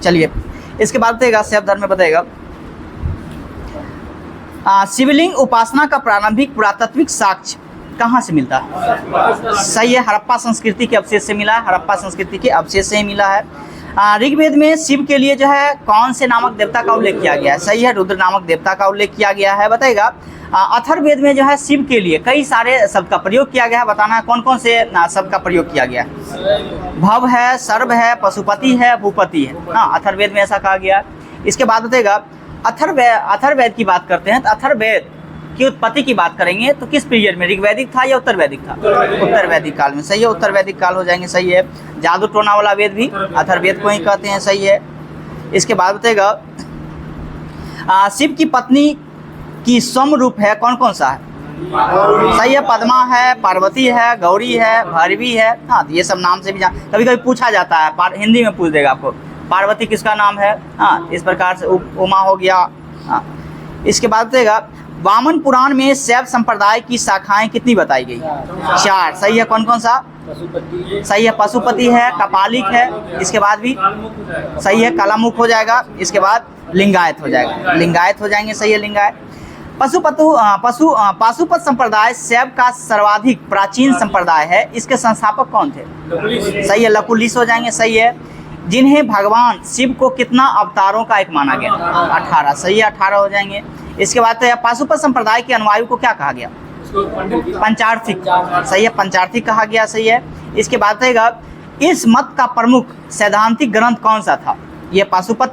चलिए इसके बाद बताइएगा शैव धर्म में बताइएगा शिवलिंग उपासना का प्रारंभिक पुरातात्विक साक्ष्य कहाँ से मिलता है? सही है, हड़प्पा संस्कृति के अवशेष से मिला है, हड़प्पा संस्कृति के अवशेष से ही मिला है। ऋग्वेद में शिव के लिए जो है कौन से नामक देवता का उल्लेख किया गया है? सही है, रुद्र नामक देवता का उल्लेख किया गया है। बताइएगा अथर्ववेद में जो है शिव के लिए कई सारे शब्द का प्रयोग किया गया है, बताना है कौन कौन से शब्द का प्रयोग किया गया है? भव है, सर्व है, पशुपति है, भूपति है। हाँ, अथर्ववेद में ऐसा कहा गया है। इसके बाद बताइएगा अथर्ववेद की बात करते हैं तो अथर्ववेद की उत्पत्ति की बात करेंगे तो किस पीरियड में? ऋग्वैदिक था या उत्तर वैदिक था? उत्तर वैदिक काल में। सही है, उत्तर वैदिक काल हो जाएंगे। सही है। जादू टोना वाला वेद भी अथर्ववेद को ही कहते हैं। सही है। इसके बाद बताएगा शिव की पत्नी की सम रूप है कौन कौन सा है? सही है, पद्मा है, पार्वती है, गौरी है, भैरवी है। हाँ, ये सब नाम से भी कभी कभी पूछा जाता है, हिंदी में पूछ देगा आपको। पार्वती किसका नाम है? हाँ, इस प्रकार से उमा हो गया। हाँ, इसके बाद बताइएगा वामन पुराण में शैव संप्रदाय की शाखाएं कितनी बताई गई? 4। सही है। कौन कौन सा? पशुपति। सही है, पशुपति है, कपालिक है, इसके बाद भी सही है, कालामुख हो जाएगा, इसके बाद लिंगायत हो जाएगा, लिंगायत हो जाएंगे। सही है, लिंगायत। पाशुपत संप्रदाय शैव का सर्वाधिक प्राचीन संप्रदाय है, इसके संस्थापक कौन थे? सही है, लकुलिश हो जाएंगे। सही है। जिन्हें भगवान शिव को कितना अवतारों का एक माना गया? 18। सही है, 18 हो जाएंगे। इसके बाद पाशुपत संप्रदाय के अनुयायी को क्या कहा गया? पंचार्थिक। सही है, पंचार्थिक कहा गया। सही है। इसके बाद रहेगा इस मत का प्रमुख सैद्धांतिक ग्रंथ कौन सा था? ये पाशुपत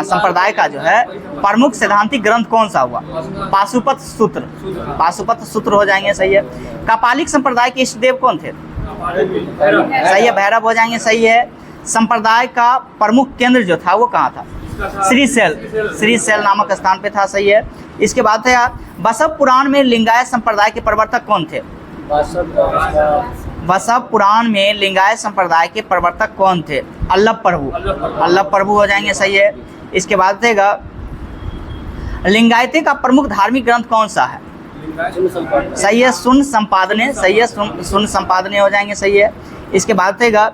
संप्रदाय का जो है प्रमुख सैद्धांतिक ग्रंथ कौन सा हुआ? पाशुपत सूत्र। पाशुपत सूत्र हो जाएंगे। सही है। कपालिक संप्रदाय के इष्ट देव कौन थे? सही है, भैरव हो जाएंगे। सही है। संप्रदाय का प्रमुख केंद्र जो था वो कहाँ था? श्रीशैल नामक स्थान पे था। सही है। इसके बाद है बसव पुराण में लिंगायत संप्रदाय के प्रवर्तक कौन थे? बसव पुराण में लिंगायत संप्रदाय के प्रवर्तक कौन थे? अल्लभ प्रभु। अल्लभ प्रभु हो जाएंगे। सही है। इसके बाद देगा लिंगायती का प्रमुख धार्मिक ग्रंथ कौन सा है? सही है, सुन संपादने। सही है, सुन संपादने हो जाएंगे। सही है। इसके बाद देगा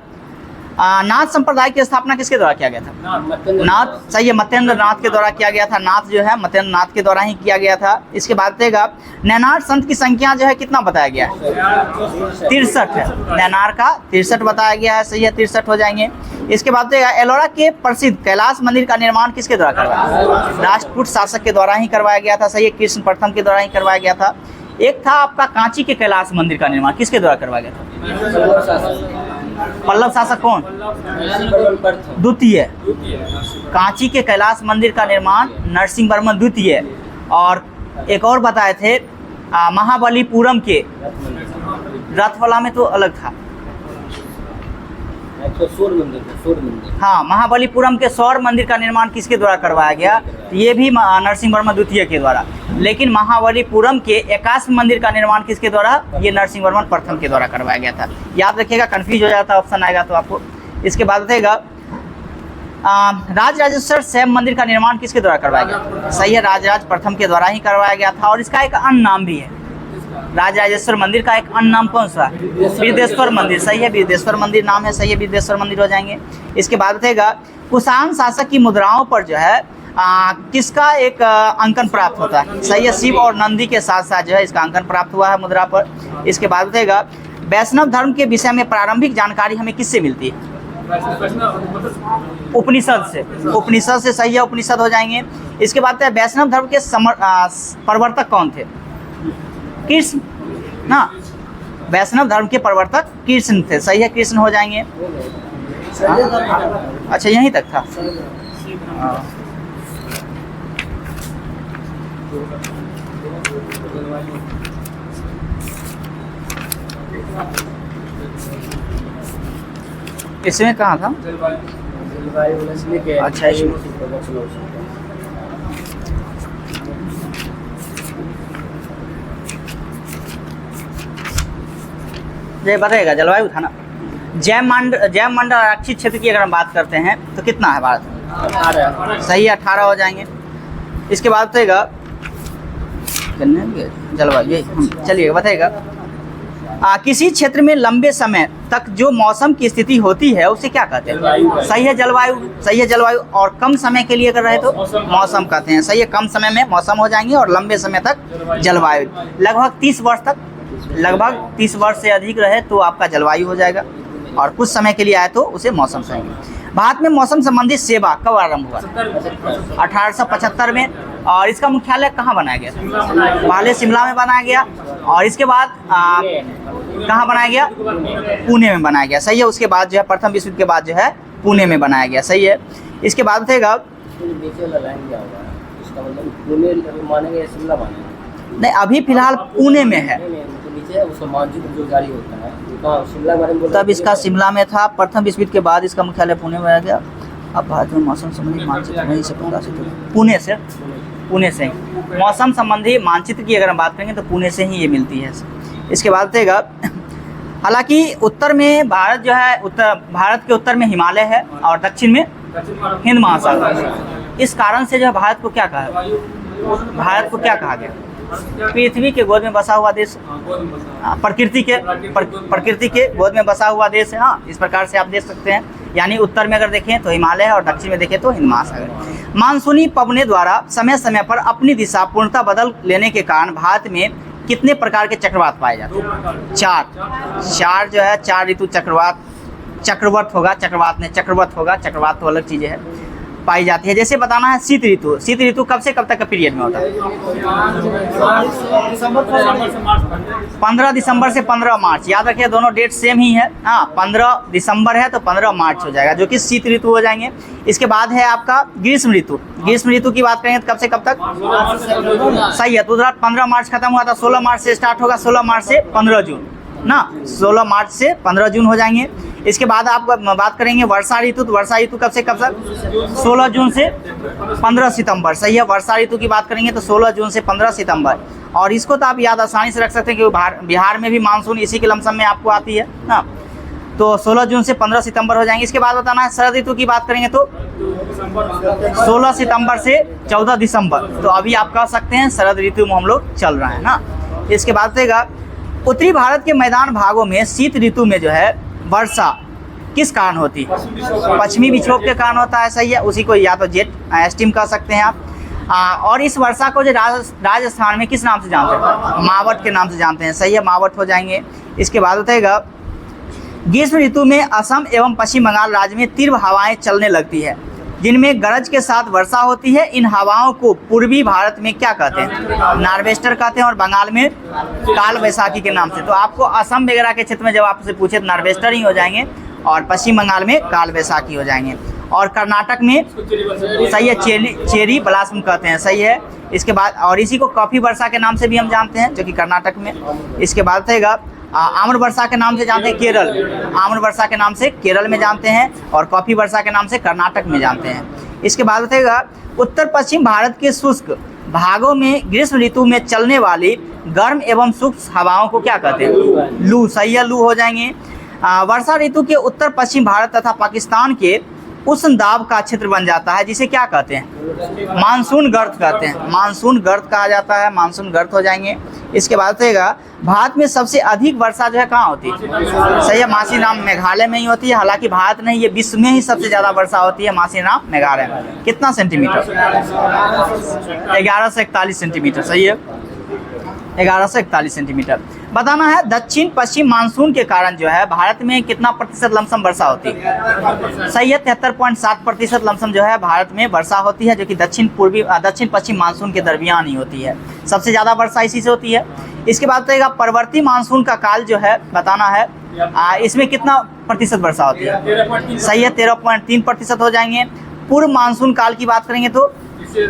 नाथ संप्रदाय की स्थापना किसके द्वारा किया गया था? नाथ। सही है, मतेंद्र नाथ के द्वारा किया गया था। नाथ जो है मतेंद्र नाथ के द्वारा ही किया गया था। इसके बाद देगा नैनार संत की संख्या जो है कितना बताया गया है? 63 है। नैनार का 63 बताया गया है। सही है, 63 हो जाएंगे। इसके बाद देगा एलोरा के प्रसिद्ध कैलाश मंदिर का निर्माण किसके द्वारा करवाया? राष्ट्रकूट शासक के द्वारा ही करवाया गया था। सही है, कृष्ण प्रथम के द्वारा ही करवाया गया था। एक था आपका कांची के कैलाश मंदिर का निर्माण किसके द्वारा करवाया गया था? पल्लव शासक कौन? द्वितीय। कांची के कैलाश मंदिर का निर्माण नरसिंह वर्मन द्वितीय। और एक और बताए थे महाबलीपुरम के रथवाला में तो अलग था। हाँ, महाबलीपुरम के सौर मंदिर का निर्माण किसके द्वारा करवाया गया? ये भी नरसिंह वर्मन द्वितीय के द्वारा। लेकिन महाबलीपुरम के एकाश्म मंदिर का निर्माण किसके द्वारा? ये नरसिंह वर्मन प्रथम के द्वारा करवाया गया था। याद रखिएगा, कंफ्यूज हो जाता ऑप्शन आएगा तो आपको। इसके बाद रहेगा राजराजेश्वर शैव मंदिर का निर्माण किसके द्वारा करवाया गया? सही है, राजराज प्रथम के द्वारा ही करवाया गया था। और इसका एक अन्य नाम भी है, राजराजेश्वर मंदिर का एक अन्य नाम कौन सा? बिरदेश्वर मंदिर। सही है, बिरदेश्वर मंदिर नाम है। सही है, बिरदेश्वर मंदिर हो जाएंगे। इसके बाद रहेगा कुषाण शासक की मुद्राओं पर जो है किसका एक अंकन प्राप्त होता है? सही है, शिव और नंदी के साथ साथ जो है इसका अंकन प्राप्त हुआ है मुद्रा पर। इसके बाद रहेगा वैष्णव धर्म के विषय में प्रारंभिक जानकारी हमें किससे मिलती है? उपनिषद से। उपनिषद से। सही है, उपनिषद हो जाएंगे। इसके बाद वैष्णव धर्म के प्रवर्तक कौन थे? कृष्ण ना, वैष्णव धर्म के प्रवर्तक कृष्ण थे। सही है, कृष्ण हो जाएंगे। अच्छा, यहीं तक था। इसमें कहाँ था? अच्छा, ये बताएगा जलवायु था ना। जयमंडल आरक्षित क्षेत्र की अगर हम बात करते हैं तो कितना है भारत में? सही है, 18 हो जाएंगे। इसके बाद बताएगा जलवायु, चलिए बताएगा किसी क्षेत्र में लंबे समय तक जो मौसम की स्थिति होती है उसे क्या कहते हैं? सही है, जलवायु। सही है, जलवायु। और कम समय के लिए अगर रहे तो मौसम कहते हैं। सही है, कम समय में मौसम हो जाएंगे और लंबे समय तक जलवायु। लगभग 30 वर्ष तक, लगभग 30 वर्ष से अधिक रहे तो आपका जलवायु हो जाएगा, और कुछ समय के लिए आए तो उसे मौसम कहेंगे। भारत में मौसम संबंधित सेवा कब आरंभ हुआ? 1875 में। और इसका मुख्यालय कहाँ बनाया गया? पहले शिमला में बनाया गया और इसके बाद कहाँ बनाया गया? पुणे में बनाया गया। सही है। उसके बाद जो है प्रथम विश्व युद्ध के बाद जो है पुणे में बनाया गया। सही है। इसके बाद देगा नहीं, अभी फिलहाल पुणे में है। तब इसका शिमला में था। प्रथम विश्व युद्ध के बाद इसका मुख्यालय पुणे में आ गया। अब भारत में मौसम संबंधी मानचित्र वहीं से प्रकाशित हुआ, पुणे से ही मौसम संबंधी मानचित्र की अगर हम बात करेंगे तो पुणे से ही ये मिलती है। इसके बाद देगा हालांकि उत्तर में भारत जो है, भारत के उत्तर में हिमालय है और दक्षिण में हिंद महासागर। इस कारण से जो है भारत को क्या कहा, भारत को क्या कहा गया, पृथ्वी के गोद में बसा हुआ देश, प्रकृति के गोद में बसा हुआ देश है। हाँ, इस प्रकार से आप देख सकते हैं। यानी उत्तर में अगर देखें तो हिमालय है और दक्षिण में देखें तो हिंद महासागर। मानसूनी पवनों द्वारा समय समय पर अपनी दिशा पूर्णतः बदल लेने के कारण भारत में कितने प्रकार के चक्रवात पाए जाते हैं? चार जो है, 4 ऋतु चक्रवात होगा, चक्रवात तो अलग चीज़ें है, पाई जाती है। जैसे बताना है शीत ऋतु कब से कब तक का पीरियड में होता है? 15 दिसंबर से 15 मार्च। याद रखिए दोनों डेट सेम ही है। हाँ, 15 दिसंबर है तो 15 मार्च हो जाएगा, जो कि शीत ऋतु हो जाएंगे। इसके बाद है आपका ग्रीष्म ऋतु की बात करेंगे तो कब से कब तक? सही है, तो 15 मार्च खत्म हुआ था, 16 मार्च से स्टार्ट होगा, 16 मार्च से 15 जून ना, 16 मार्च से 15 जून हो जाएंगे। इसके बाद आप बात करेंगे वर्षा ऋतु, तो वर्षा ऋतु कब से कब तक? 16 जून से 15 सितंबर। सही है, वर्षा ऋतु की बात करेंगे तो 16 जून से 15 सितंबर। और इसको तो आप याद आसानी से रख सकते हैं कि बिहार में भी मानसून इसी के लमसम में आपको आती है ना, तो 16 जून से 15 सितंबर हो जाएंगे। इसके बाद बताना है शरद ऋतु की बात करेंगे तो 16 सितंबर से 14 दिसंबर। तो अभी आप कह सकते हैं शरद ऋतु में हम लोग चल रहे हैं ना। इसके बाद रहेगा उत्तरी भारत के मैदान भागों में शीत ऋतु में जो है वर्षा किस कारण होती है? पश्चिमी विक्षोभ के कारण होता है। सही है, उसी को या तो जेट स्टीम कह सकते हैं आप। और इस वर्षा को जो राजस्थान में किस नाम से जानते हैं? मावट के नाम से जानते हैं। सही है, मावट हो जाएंगे। इसके बाद बताएगा ग्रीष्म ऋतु में असम एवं पश्चिम बंगाल राज्य में तीव्र हवाएं चलने लगती है, जिनमें गरज के साथ वर्षा होती है। इन हवाओं को पूर्वी भारत में क्या कहते हैं? नार्वेस्टर कहते हैं, और बंगाल में काल वैशाखी के नाम से। तो आपको असम वगैरह के क्षेत्र में जब आपसे पूछे तो नार्वेस्टर ही हो जाएंगे, और पश्चिम बंगाल में काल वैशाखी हो जाएंगे। और कर्नाटक में सही है, चेरी ब्लासम कहते हैं। सही है। इसके बाद और इसी को कॉफी वर्षा के नाम से भी हम जानते हैं, जो कि कर्नाटक में। इसके बाद रहेगा आम्र वर्षा के नाम से जानते हैं केरल, आम्र वर्षा के नाम से केरल में जानते हैं, और कॉफी वर्षा के नाम से कर्नाटक में जानते हैं। इसके बाद बताएगा उत्तर पश्चिम भारत के शुष्क भागों में ग्रीष्म ऋतु में चलने वाली गर्म एवं शुष्क हवाओं को क्या कहते हैं? लू। सही है, लू हो जाएंगे। वर्षा ऋतु के उत्तर पश्चिम भारत तथा पाकिस्तान के उष्ण दाब का क्षेत्र बन जाता है, जिसे क्या कहते हैं? मानसून गर्त कहते हैं। मानसून गर्त कहा जाता है, मानसून गर्त हो जाएंगे। इसके बाद रहेगा भारत में सबसे अधिक वर्षा जो है कहाँ होती है? सही है, मासीनाम मेघालय में ही होती है। हालांकि भारत नहीं, ये विश्व में ही सबसे ज़्यादा वर्षा होती है मासीनाम मेघालय में। कितना सेंटीमीटर? 1141 सेंटीमीटर। सही है, 1141 सेंटीमीटर। बताना है दक्षिण पश्चिम मानसून के कारण जो है भारत में कितना प्रतिशत लमसम वर्षा होती है? सही है, 73.7% लमसम जो है भारत में वर्षा होती है, जो कि दक्षिण पश्चिम मानसून के दरमियान ही होती है। सबसे ज़्यादा वर्षा इसी से होती है। इसके बाद रहेगा परवर्ती मानसून का काल जो है बताना है, इसमें कितना प्रतिशत वर्षा होती है? सही है, 13.3% हो जाएंगे। पूर्व मानसून काल की बात करेंगे तो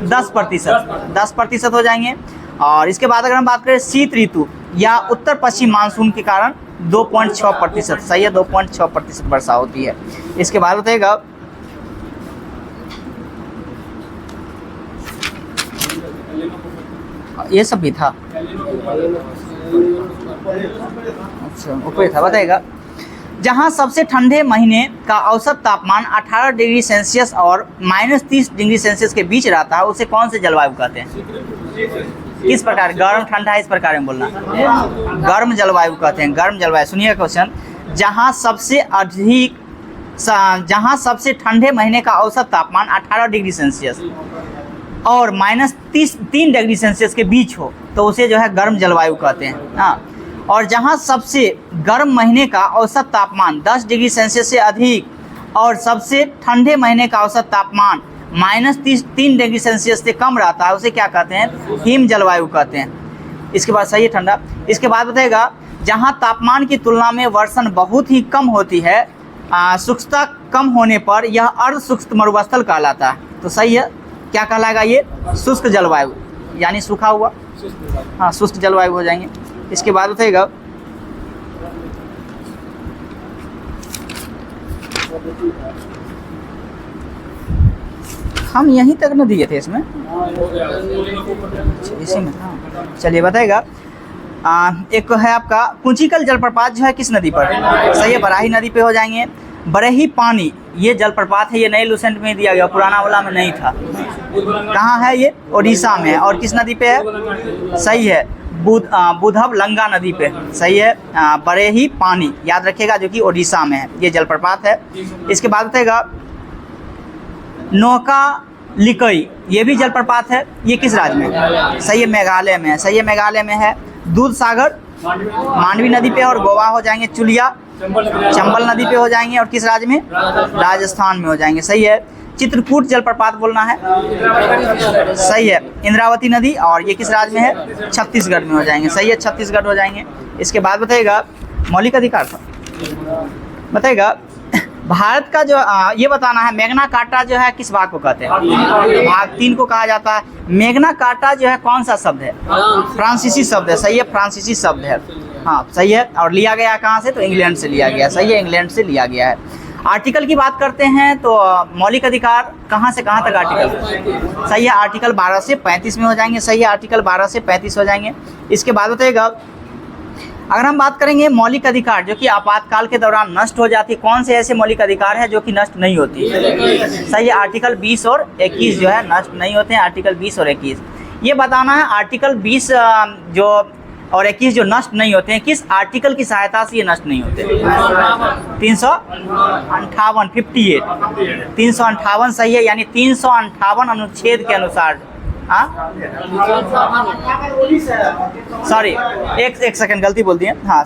10% हो जाएंगे। और इसके बाद अगर हम बात करें शीत ऋतु या उत्तर पश्चिम मानसून के कारण 2.6%। सही है, 2.6% वर्षा होती है। इसके बाद बताएगा ये सब भी था, अच्छा ऊपर था। बताएगा जहाँ सबसे ठंडे महीने का औसत तापमान 18 डिग्री सेल्सियस और -30 डिग्री सेल्सियस के बीच रहता है, उसे कौन से जलवायु कहते हैं? किस प्रकार? गर्म ठंडा, इस प्रकार में बोलना। गर्म जलवायु कहते हैं, गर्म जलवायु। सुनिए क्वेश्चन, जहाँ सबसे ठंडे महीने का औसत तापमान 18 डिग्री सेल्सियस और -3 डिग्री सेल्सियस के बीच हो तो उसे जो है गर्म जलवायु कहते हैं। हाँ, और जहाँ सबसे गर्म महीने का औसत तापमान 10 डिग्री सेल्सियस से अधिक और सबसे ठंडे महीने का औसत तापमान -3 डिग्री सेल्सियस से कम रहता है, उसे क्या कहते हैं? हिम जलवायु कहते हैं। इसके बाद सही है, ठंडा। इसके बाद बताएगा जहाँ तापमान की तुलना में वर्षण बहुत ही कम होती है, शुष्कता कम होने पर यह अर्ध शुष्क मरुस्थल कहलाता है। तो सही है, क्या कहलाएगा ये? शुष्क जलवायु, यानी सूखा हुआ। हाँ, शुष्क जलवायु हो जाएंगे। इसके बाद बताएगा हम यहीं तक न दिए थे इसमें, इसी में था। चलिए बताएगा एक है आपका कुंचिकल जलप्रपात जो है किस नदी पर? सही है, बराही नदी पे हो जाएंगे। बड़े ही पानी, ये जलप्रपात है, ये नए लुसेंट में दिया गया, पुराना वाला में नहीं था। कहाँ है ये? ओडिशा में है। और किस नदी पे है? सही है, बुधबलंगा नदी पे। सही है, बड़े ही पानी याद रखिएगा, जो कि ओडिशा में है, ये जलप्रपात है। इसके बाद बताएगा नौका लिकई, ये भी जलप्रपात है, ये किस राज्य में? सही है, मेघालय में है। सही है, मेघालय में है। दूध सागर मांडवी नदी पे, और गोवा हो जाएंगे चुलिया चंबल नदी पे हो जाएंगे, और किस राज्य में? राजस्थान में हो जाएंगे। सही है। चित्रकूट जलप्रपात बोलना है। सही है, इंद्रावती नदी, और ये किस राज्य में है? छत्तीसगढ़ में हो जाएंगे। सही है, छत्तीसगढ़ हो जाएंगे। इसके बाद बताइएगा मौलिक अधिकार था, बताइएगा भारत का जो ये बताना है, मैग्ना कार्टा जो है किस भाग को कहते हैं? भाग 3 को कहा जाता है। मैग्ना कार्टा जो है कौन सा शब्द है? फ्रांसीसी शब्द है। सही है, फ्रांसीसी शब्द है। हाँ सही है, और लिया गया कहाँ से? तो इंग्लैंड से लिया गया। सही है, इंग्लैंड से लिया गया है। आर्टिकल की बात करते हैं तो मौलिक अधिकार कहाँ से कहाँ तक आर्टिकल? सही है, आर्टिकल 12 से 35 में हो जाएंगे। सही है, आर्टिकल 12 से 35 हो जाएंगे। इसके बाद बताइएगा अगर हम बात करेंगे मौलिक अधिकार जो कि आपातकाल के दौरान नष्ट हो जाती, कौन से ऐसे मौलिक अधिकार है जो कि नष्ट नहीं होती? सही है, आर्टिकल 20 और 21 जो है नष्ट नहीं होते हैं। आर्टिकल 20 और 21 ये बताना है। आर्टिकल 20 जो और 21 जो नष्ट नहीं होते हैं, किस आर्टिकल की सहायता से ये नष्ट नहीं होते? 358 358 सही है, यानी 358 अनुच्छेद के अनुसार। हाँ सॉरी, एक सेकंड गलती बोल दिए। हाँ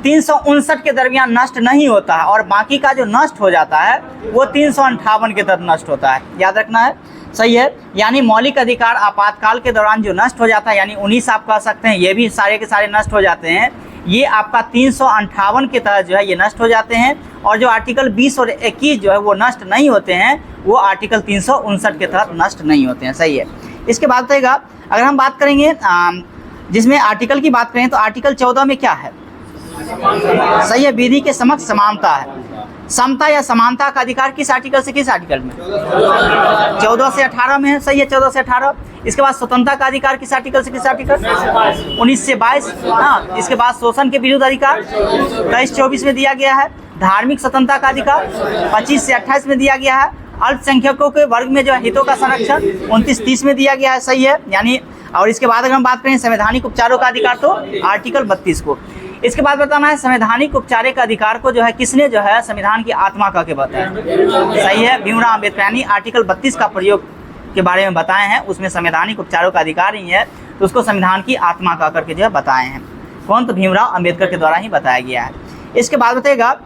359 के दरमियान नष्ट नहीं होता है, और बाकी का जो नष्ट हो जाता है वो 358 के तहत नष्ट होता है, याद रखना है। सही है, यानी मौलिक अधिकार आपातकाल के दौरान जो नष्ट हो जाता है, यानी 19 आप कह सकते हैं, ये भी सारे के सारे नष्ट हो जाते हैं। ये आपका 358 के तहत जो है ये नष्ट हो जाते हैं, और जो आर्टिकल 20 और 21 जो है वो नष्ट नहीं होते हैं, वो आर्टिकल 359 के तहत नष्ट नहीं होते हैं। सही है। इसके बाद बताइएगा अगर हम बात करेंगे जिसमें आर्टिकल की बात करें तो आर्टिकल 14 में क्या है? सही है, विधि के समक्ष समानता है। समता या समानता का अधिकार किस आर्टिकल से किस आर्टिकल में? 14 से 18 में है। सही है, 14 से 18। इसके बाद स्वतंत्रता का अधिकार किस आर्टिकल से किस आर्टिकल? 19 से 22। हाँ, इसके बाद शोषण के विरुद्ध अधिकार 23-24 में दिया गया है। धार्मिक स्वतंत्रता का अधिकार 25 से 28 में दिया गया है। अल्पसंख्यकों के वर्ग में जो हितों का संरक्षण 29-30 में दिया गया है। सही है, यानी और इसके बाद अगर हम बात करें संवैधानिक उपचारों का अधिकार तो आर्टिकल 32 को। इसके बाद बताना है संवैधानिक उपचार का अधिकार को जो है किसने जो है संविधान की आत्मा कह के बताया? सही है, भीमराव अम्बेडकर, यानी आर्टिकल 32 का प्रयोग के बारे में बताए हैं, उसमें संवैधानिक उपचारों का अधिकार ही है, तो उसको संविधान की आत्मा कह करके जो है बताए हैं। कौन? तो भीमराव अम्बेडकर के द्वारा ही बताया गया है। इसके बाद बताइएगा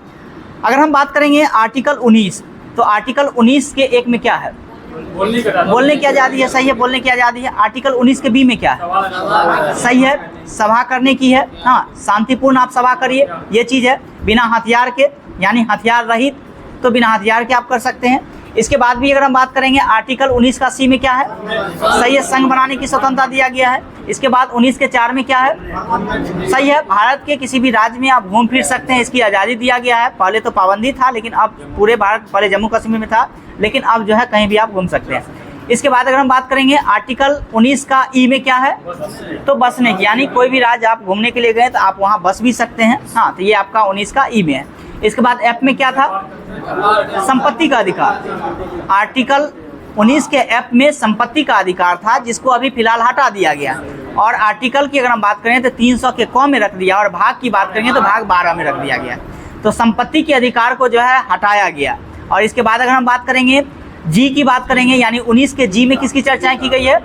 अगर हम बात करेंगे आर्टिकल 19, तो आर्टिकल 19 के 1 में क्या है? बोलने की आज़ादी है। सही है, बोलने की आज़ादी है। आर्टिकल 19 के बी में क्या है? सही है, सभा करने की है। हाँ, शांतिपूर्ण आप सभा करिए, ये चीज़ है। बिना हथियार के, यानी हथियार रहित, तो बिना हथियार के आप कर सकते हैं। इसके बाद भी अगर हम बात करेंगे आर्टिकल 19 का सी में क्या है? सही है, संघ बनाने की स्वतंत्रता दिया गया है। इसके बाद 19 के 4 में क्या है? सही है, भारत के किसी भी राज्य में आप घूम फिर सकते हैं, इसकी आज़ादी दिया गया है। पहले तो पाबंदी था, लेकिन अब पूरे भारत, पहले जम्मू कश्मीर में था, लेकिन अब जो है कहीं भी आप घूम सकते हैं। इसके बाद अगर हम बात करेंगे आर्टिकल 19 का ई में क्या है? तो बसने की, यानी कोई भी राज्य आप घूमने के लिए गए तो आप वहाँ बस भी सकते हैं। हाँ, तो ये आपका 19 का ई में है। इसके बाद एफ में क्या था? संपत्ति का अधिकार। आर्टिकल 19 के एफ में संपत्ति का अधिकार था, जिसको अभी फिलहाल हटा दिया गया। और आर्टिकल की अगर हम बात करें तो 300 के क में रख दिया, और भाग की बात करेंगे तो भाग 12 में रख दिया गया। तो संपत्ति के अधिकार को जो है हटाया गया। और इसके बाद अगर हम बात करेंगे जी की बात करेंगे, यानी 19 के जी में किसकी चर्चाएं की गई है?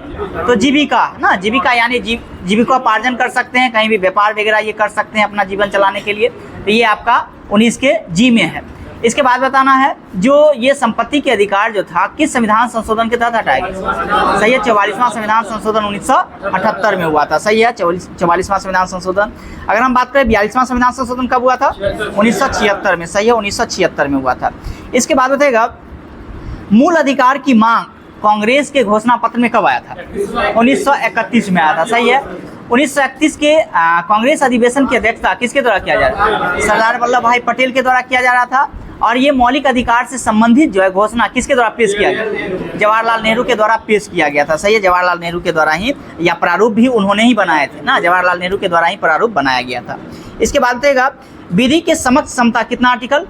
तो जीविका ना, जीविका यानी जीविकोपार्जन कर सकते हैं, कहीं भी व्यापार वगैरह ये कर सकते हैं अपना जीवन चलाने के लिए। तो ये आपका 19 के जी में है। इसके बाद बताना है जो ये संपत्ति के अधिकार जो था किस संविधान संशोधन के तहत हटाया गया? सही है, 44वां संविधान संशोधन 1978 में हुआ था। सही है, 44वां संविधान संशोधन। अगर हम बात करें 42वां संविधान संशोधन कब हुआ था? 1976 में। सही है, 1976 में हुआ था। इसके बाद बताएगा मूल अधिकार की मांग कांग्रेस के घोषणा पत्र में कब आया था? 1931 में आया था। सही है, 1931 के कांग्रेस अधिवेशन की अध्यक्षता किसके द्वारा किया जा रहा था? सरदार वल्लभ भाई पटेल के द्वारा किया जा रहा था। और ये मौलिक अधिकार से संबंधित जो है घोषणा किसके द्वारा पेश किया गया? जवाहरलाल नेहरू के द्वारा पेश किया गया था। सही है, जवाहरलाल नेहरू के द्वारा ही, या प्रारूप भी उन्होंने ही बनाए थे ना, जवाहरलाल नेहरू के द्वारा ही प्रारूप बनाया गया था। इसके बाद बताइएगा विधि के समक्ष समता कितना आर्टिकल?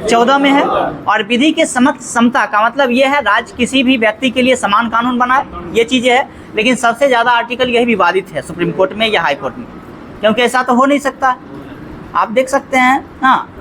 14 में है। और विधि के समक्ष समता का मतलब ये है राज्य किसी भी व्यक्ति के लिए समान कानून बनाए, ये चीज़ें है। लेकिन सबसे ज़्यादा आर्टिकल यही विवादित है सुप्रीम कोर्ट में या हाई कोर्ट में, क्योंकि ऐसा तो हो नहीं सकता। आप देख सकते हैं, हाँ,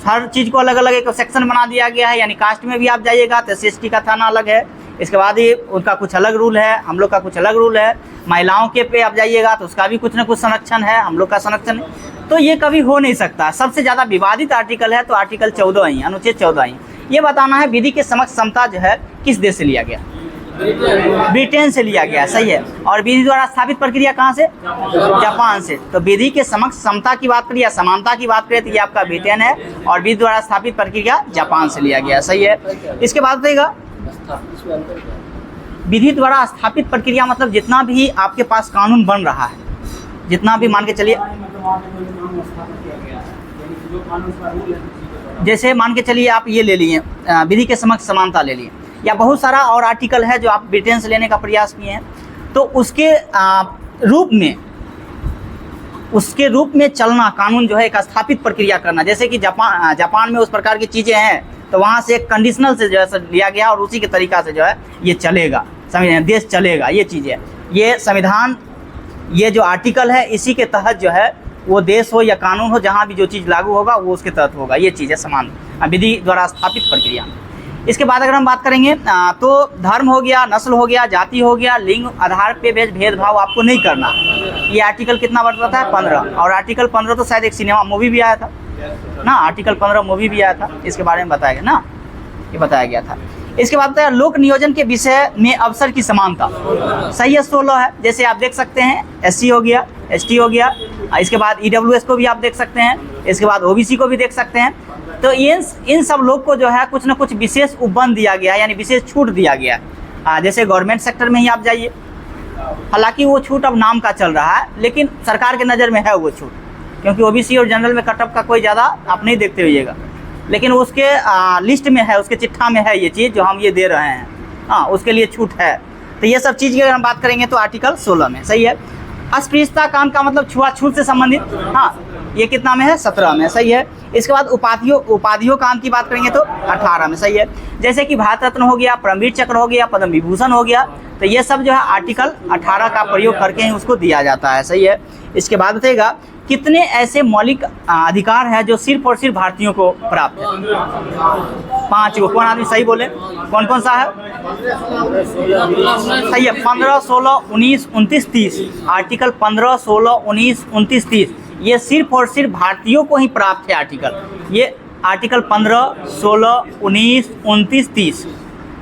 हर चीज़ को अलग अलग एक सेक्शन बना दिया गया है। यानी कास्ट में भी आप जाइएगा तो SC का थाना अलग है, इसके बाद ही उनका कुछ अलग रूल है, हम लोग का कुछ अलग रूल है। महिलाओं के पे आप जाइएगा तो उसका भी कुछ ना कुछ संरक्षण है, हम लोग का संरक्षण है। तो ये कभी हो नहीं सकता। सबसे ज़्यादा विवादित आर्टिकल है तो आर्टिकल 14 ही, अनुच्छेद 14 ही। ये बताना है विधि के समक्ष समता जो है किस देश से लिया गया, ब्रिटेन से लिया गया, सही है। और विधि द्वारा स्थापित प्रक्रिया कहाँ से, जापान से। तो विधि के समक्ष समता की बात करिए या समानता की बात करिए तो ये आपका ब्रिटेन है, और विधि द्वारा स्थापित प्रक्रिया जापान से लिया गया, सही है। इसके बाद बताइएगा विधि द्वारा स्थापित प्रक्रिया मतलब जितना भी आपके पास कानून बन रहा है, जितना भी मान के चलिए, जैसे मान के चलिए आप ये ले लिए विधि के समक्ष समानता ले लिए, या बहुत सारा और आर्टिकल है जो आप ब्रिटेन से लेने का प्रयास किए हैं। तो उसके रूप में चलना कानून जो है एक स्थापित प्रक्रिया करना, जैसे कि जापान में उस प्रकार की चीज़ें हैं तो वहाँ से एक कंडीशनल से जो है लिया गया और उसी के तरीक़ा से जो है ये चलेगा, समझ देश चलेगा, ये चीज़ है। ये संविधान, ये जो आर्टिकल है इसी के तहत जो है वो देश हो या कानून हो, जहाँ भी जो चीज़ लागू होगा वो उसके तहत होगा, ये चीज़ है समान विधि द्वारा स्थापित प्रक्रिया। इसके बाद अगर हम बात करेंगे तो धर्म हो गया, नस्ल हो गया, जाति हो गया, लिंग आधार पे भेदभाव आपको नहीं करना। ये आर्टिकल कितना बताता है, 15। और आर्टिकल 15 तो शायद एक सिनेमा मूवी भी आया था ना, आर्टिकल 15 मूवी भी आया था, इसके बारे में बताया गया ना, ये बताया गया था। इसके बाद बताया लोक नियोजन के विषय में अवसर की समानता, सही है, 16 है। जैसे आप देख सकते हैं SC हो गया, ST हो गया, इसके बाद EWS को भी आप देख सकते हैं, इसके बाद OBC को भी देख सकते हैं। तो इन सब लोग को जो है कुछ ना कुछ विशेष उपबंध दिया गया है, यानी विशेष छूट दिया गया है। जैसे गवर्नमेंट सेक्टर में ही आप जाइए, हालांकि वो छूट अब नाम का चल रहा है, लेकिन सरकार के नज़र में है वो छूट, क्योंकि OBC और जनरल में कटअप का कोई ज़्यादा आप नहीं देखते होइएगा, लेकिन उसके लिस्ट में है, उसके चिट्ठा में है ये चीज़ जो हम ये दे रहे हैं, हाँ, उसके लिए छूट है। तो ये सब चीज़ की अगर हम बात करेंगे तो आर्टिकल 16 में, सही है। अस्पृश्यता कांड का मतलब छुआछूत से संबंधित, हाँ, ये कितना में है, 17 में, सही है। इसके बाद उपाधियों कांड की बात करेंगे तो 18 में, सही है। जैसे कि भारत रत्न हो गया, परमवीर चक्र हो गया, पद्म विभूषण हो गया, तो ये सब जो है आर्टिकल 18 का प्रयोग करके ही उसको दिया जाता है, सही है। इसके बाद बताइएगा कितने ऐसे मौलिक अधिकार हैं जो सिर्फ और सिर्फ भारतीयों को प्राप्त है, 5 को। कौन आदमी सही बोले, कौन कौन सा है, सही है, 15, 16, 19, 29, 30। आर्टिकल 15, 16, 19, 29, 30 ये सिर्फ और सिर्फ भारतीयों को ही प्राप्त है आर्टिकल। ये आर्टिकल 15, 16, 19, 29, 30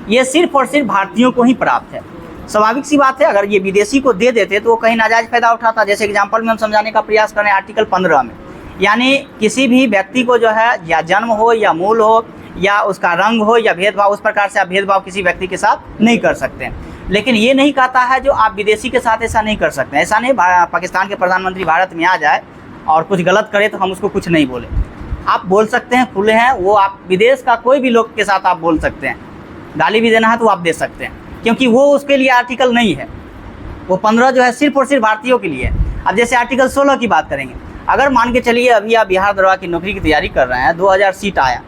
ये सिर्फ और सिर्फ भारतीयों को ही प्राप्त है। स्वाभाविक सी बात है, अगर ये विदेशी को दे देते तो वो कहीं नाजायज फायदा उठाता। जैसे एग्जाम्पल में हम समझाने का प्रयास करें आर्टिकल 15 में, यानी किसी भी व्यक्ति को जो है या जन्म हो या मूल हो या उसका रंग हो या भेदभाव, उस प्रकार से आप भेदभाव किसी व्यक्ति के साथ नहीं कर सकते। लेकिन ये नहीं कहता है जो आप विदेशी के साथ ऐसा नहीं कर सकते। ऐसा नहीं पाकिस्तान के प्रधानमंत्री भारत में आ जाए और कुछ गलत करे तो हम उसको कुछ नहीं बोले, आप बोल सकते हैं, खुले हैं वो। आप विदेश का कोई भी लोग के साथ आप बोल सकते हैं, गाली भी देना है तो आप दे सकते हैं, क्योंकि वो उसके लिए आर्टिकल नहीं है। वो 15 जो है सिर्फ और सिर्फ भारतीयों के लिए है। अब जैसे आर्टिकल 16 की बात करेंगे, अगर मान के चलिए अभी आप बिहार दरोगा की नौकरी की तैयारी कर रहे हैं, 2000 सीट आया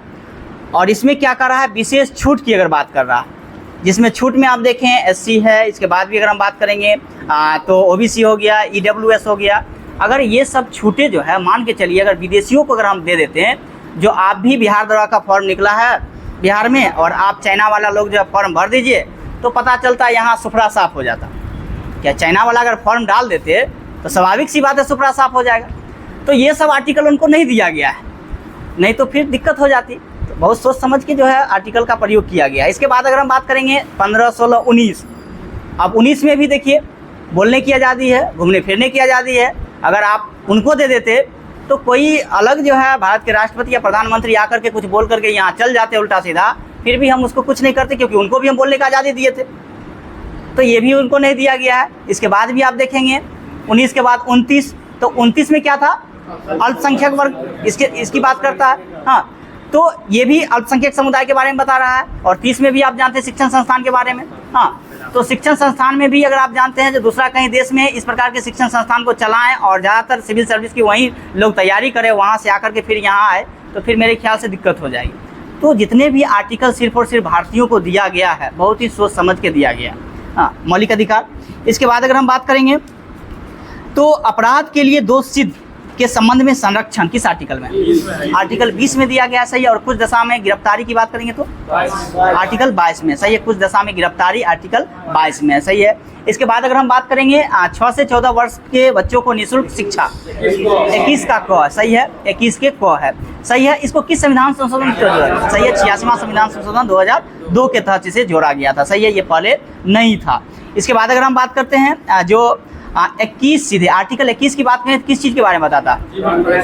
और इसमें क्या कर रहा है, विशेष छूट की अगर बात कर रहा है, जिसमें छूट में आप देखें SC है, इसके बाद भी अगर हम बात करेंगे तो OBC हो गया, EWS हो गया। अगर ये सब छूटें जो है मान के चलिए अगर विदेशियों को अगर हम दे देते हैं, जो आप भी बिहार दरोगा का फॉर्म निकला है बिहार में और आप चाइना वाला लोग जो फॉर्म भर दीजिए तो पता चलता है यहाँ सुफरा साफ हो जाता। क्या चाइना वाला अगर फॉर्म डाल देते तो स्वाभाविक सी बात है सुफरा साफ हो जाएगा। तो ये सब आर्टिकल उनको नहीं दिया गया है, नहीं तो फिर दिक्कत हो जाती। तो बहुत सोच समझ के जो है आर्टिकल का प्रयोग किया गया है। इसके बाद अगर हम बात करेंगे 15, 16, 19, अब 19 में भी देखिए बोलने की आज़ादी है, घूमने फिरने की आज़ादी है। अगर आप उनको दे देते तो कोई अलग जो है भारत के राष्ट्रपति या प्रधानमंत्री आकर के कुछ बोल करके यहाँ चल जाते उल्टा सीधा, फिर भी हम उसको कुछ नहीं करते, क्योंकि उनको भी हम बोलने का आज़ादी दिए थे। तो ये भी उनको नहीं दिया गया है। इसके बाद भी आप देखेंगे 19 के बाद 29, तो 29 में क्या था, अल्पसंख्यक वर्ग, इसकी बात करता है। हाँ, तो ये भी अल्पसंख्यक समुदाय के बारे में बता रहा है। और 30 में भी आप जानते हैं शिक्षण संस्थान के बारे में। हाँ, तो शिक्षण संस्थान में भी अगर आप जानते हैं जो दूसरा कहीं देश में इस प्रकार के शिक्षण संस्थान को चलाएं और ज़्यादातर सिविल सर्विस की वहीं लोग तैयारी करें, वहाँ से आकर के फिर यहाँ आए, तो फिर मेरे ख्याल से दिक्कत हो जाएगी। तो जितने भी आर्टिकल सिर्फ और सिर्फ भारतीयों को दिया गया है, बहुत ही सोच समझ के दिया गया। हाँ, मौलिक अधिकार। इसके बाद अगर हम बात करेंगे तो अपराध के लिए दोष सिद्ध के संबंध में संरक्षण किस आर्टिकल में? आर्टिकल 20 में दिया गया, सही है। और कुछ दशा में गिरफ्तारी की बात करेंगे तो आर्टिकल 22 में, सही है। कुछ दशा में गिरफ्तारी आर्टिकल 22 में, सही है। इसके बाद अगर हम बात करेंगे 6 से 14 वर्ष के बच्चों को निःशुल्क शिक्षा, 21 का क, सही है, 21 के क है, सही है। इसको किस संविधान संशोधन से जोड़ा? सही है, 86वां संविधान संशोधन 2002 के तहत इसे जोड़ा गया था, सही है, ये पहले नहीं था। इसके बाद अगर हम बात करते हैं जो 21 सीधे आर्टिकल 21 की बात करें तो किस चीज़ के बारे में बताता है?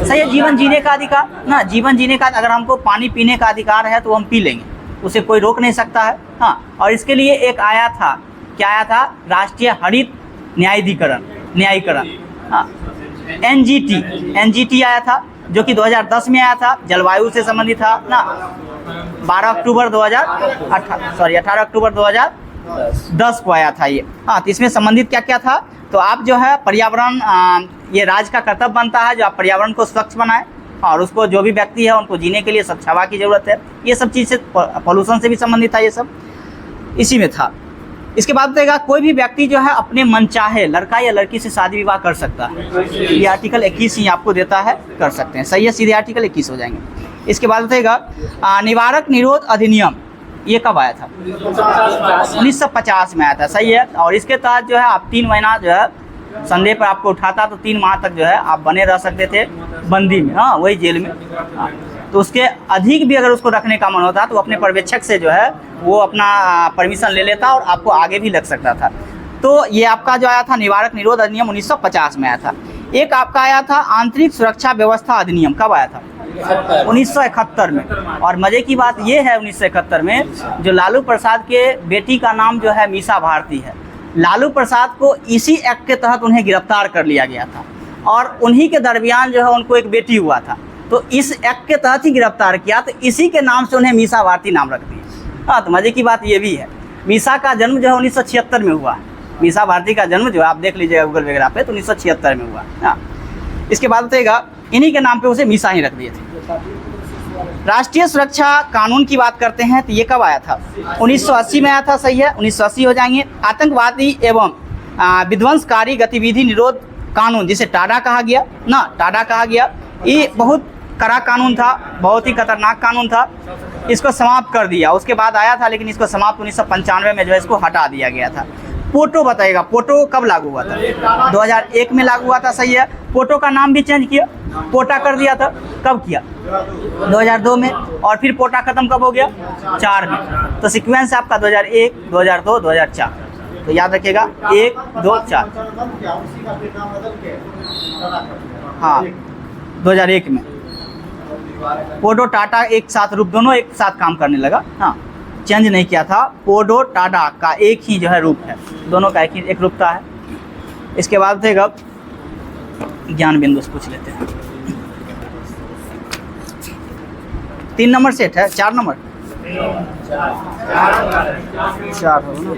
सही है, जीवन जीने का अधिकार ना, जीवन जीने का। अगर हमको पानी पीने का अधिकार है तो हम पी लेंगे, उसे कोई रोक नहीं सकता है। हाँ, और इसके लिए एक आया था, क्या आया था? राष्ट्रीय हरित न्यायीकरण, हाँ, NGT आया था, जो कि 2010 में आया था, जलवायु से संबंधित था ना। 18 अक्टूबर 2010 को आया था ये। हाँ, तो इसमें संबंधित क्या क्या था? तो आप जो है पर्यावरण, ये राज्य का कर्तव्य बनता है जो आप पर्यावरण को स्वच्छ बनाएं, और उसको जो भी व्यक्ति है उनको जीने के लिए स्वच्छ हवा की ज़रूरत है। ये सब चीज़ से, पॉल्यूशन से भी संबंधित था, ये सब इसी में था। इसके बाद बताएगा कोई भी व्यक्ति जो है अपने मनचाहे लड़का या लड़की से शादी विवाह कर सकता है। ये आर्टिकल 21 ही आपको देता है, कर सकते हैं, सही है, सीधे आर्टिकल 21 हो जाएंगे। इसके बाद बताएगा निवारक निरोध अधिनियम, ये कब आया था? 1950 में आया था, सही है। और इसके तहत जो है आप 3 महीना जो है संदेह पर आपको उठाता तो 3 माह तक जो है आप बने रह सकते थे बंदी में, हाँ, वही जेल में। हाँ, तो उसके अधिक भी अगर उसको रखने का मन होता तो अपने पर्यवेक्षक से जो है वो अपना परमिशन ले लेता और आपको आगे भी लग सकता था। तो ये आपका जो आया था निवारक निरोध अधिनियम 1950 में आया था। एक आपका आया था आंतरिक सुरक्षा व्यवस्था अधिनियम, कब आया था? 1971 में। और मज़े की बात ये है 1971 में जो लालू प्रसाद के बेटी का नाम जो है मीसा भारती है, लालू प्रसाद को इसी एक्ट के तहत उन्हें गिरफ्तार कर लिया गया था, और उन्हीं के दरमियान जो है उनको एक बेटी हुआ था, तो इस एक्ट के तहत ही गिरफ्तार किया, तो इसी के नाम से उन्हें मीसा भारती नाम रख दिया। हाँ, तो मज़े की बात ये भी है। मीसा का जन्म जो है 1976 में हुआ, मीसा भारती का जन्म जो है आप देख लीजिएगा गूगल वगैरह पे, तो 1976 में हुआ। हाँ, इसके बाद बताइएगा इन्हीं के नाम पे उसे मीसा ही रख दिए थे। राष्ट्रीय सुरक्षा कानून की बात करते हैं तो ये कब आया था? 1980 में आया था, सही है, 1980 हो जाएंगे। आतंकवादी एवं विध्वंसकारी गतिविधि निरोध कानून, जिसे टाडा कहा गया ना, टाडा कहा गया, ये बहुत कड़ा कानून था, बहुत ही खतरनाक कानून था। इसको समाप्त कर दिया, उसके बाद आया था लेकिन इसको समाप्त 1995 में जो है इसको हटा दिया गया था। पोटो बताइएगा, पोटो कब लागू हुआ था? 2001 में लागू हुआ था, सही है। पोटो का नाम भी चेंज किया, पोटा कर दिया था, कब किया? 2002 में। और फिर पोटा खत्म कब हो गया? 4 में। तो सीक्वेंस है आपका 2001, 2002, 2004, तो याद रखिएगा 1, 2, 4। हाँ, 2001 में पोडो टाटा एक साथ रूप, दोनों एक साथ काम करने लगा। हाँ, चेंज नहीं किया था, पोडो टाटा का एक ही जो है रूप है, दोनों का एक रूपता है। इसके बाद देगा ज्ञान बिंदु से पूछ लेते हैं। 3 नंबर सेट है, 4 नंबर 4 हो ना।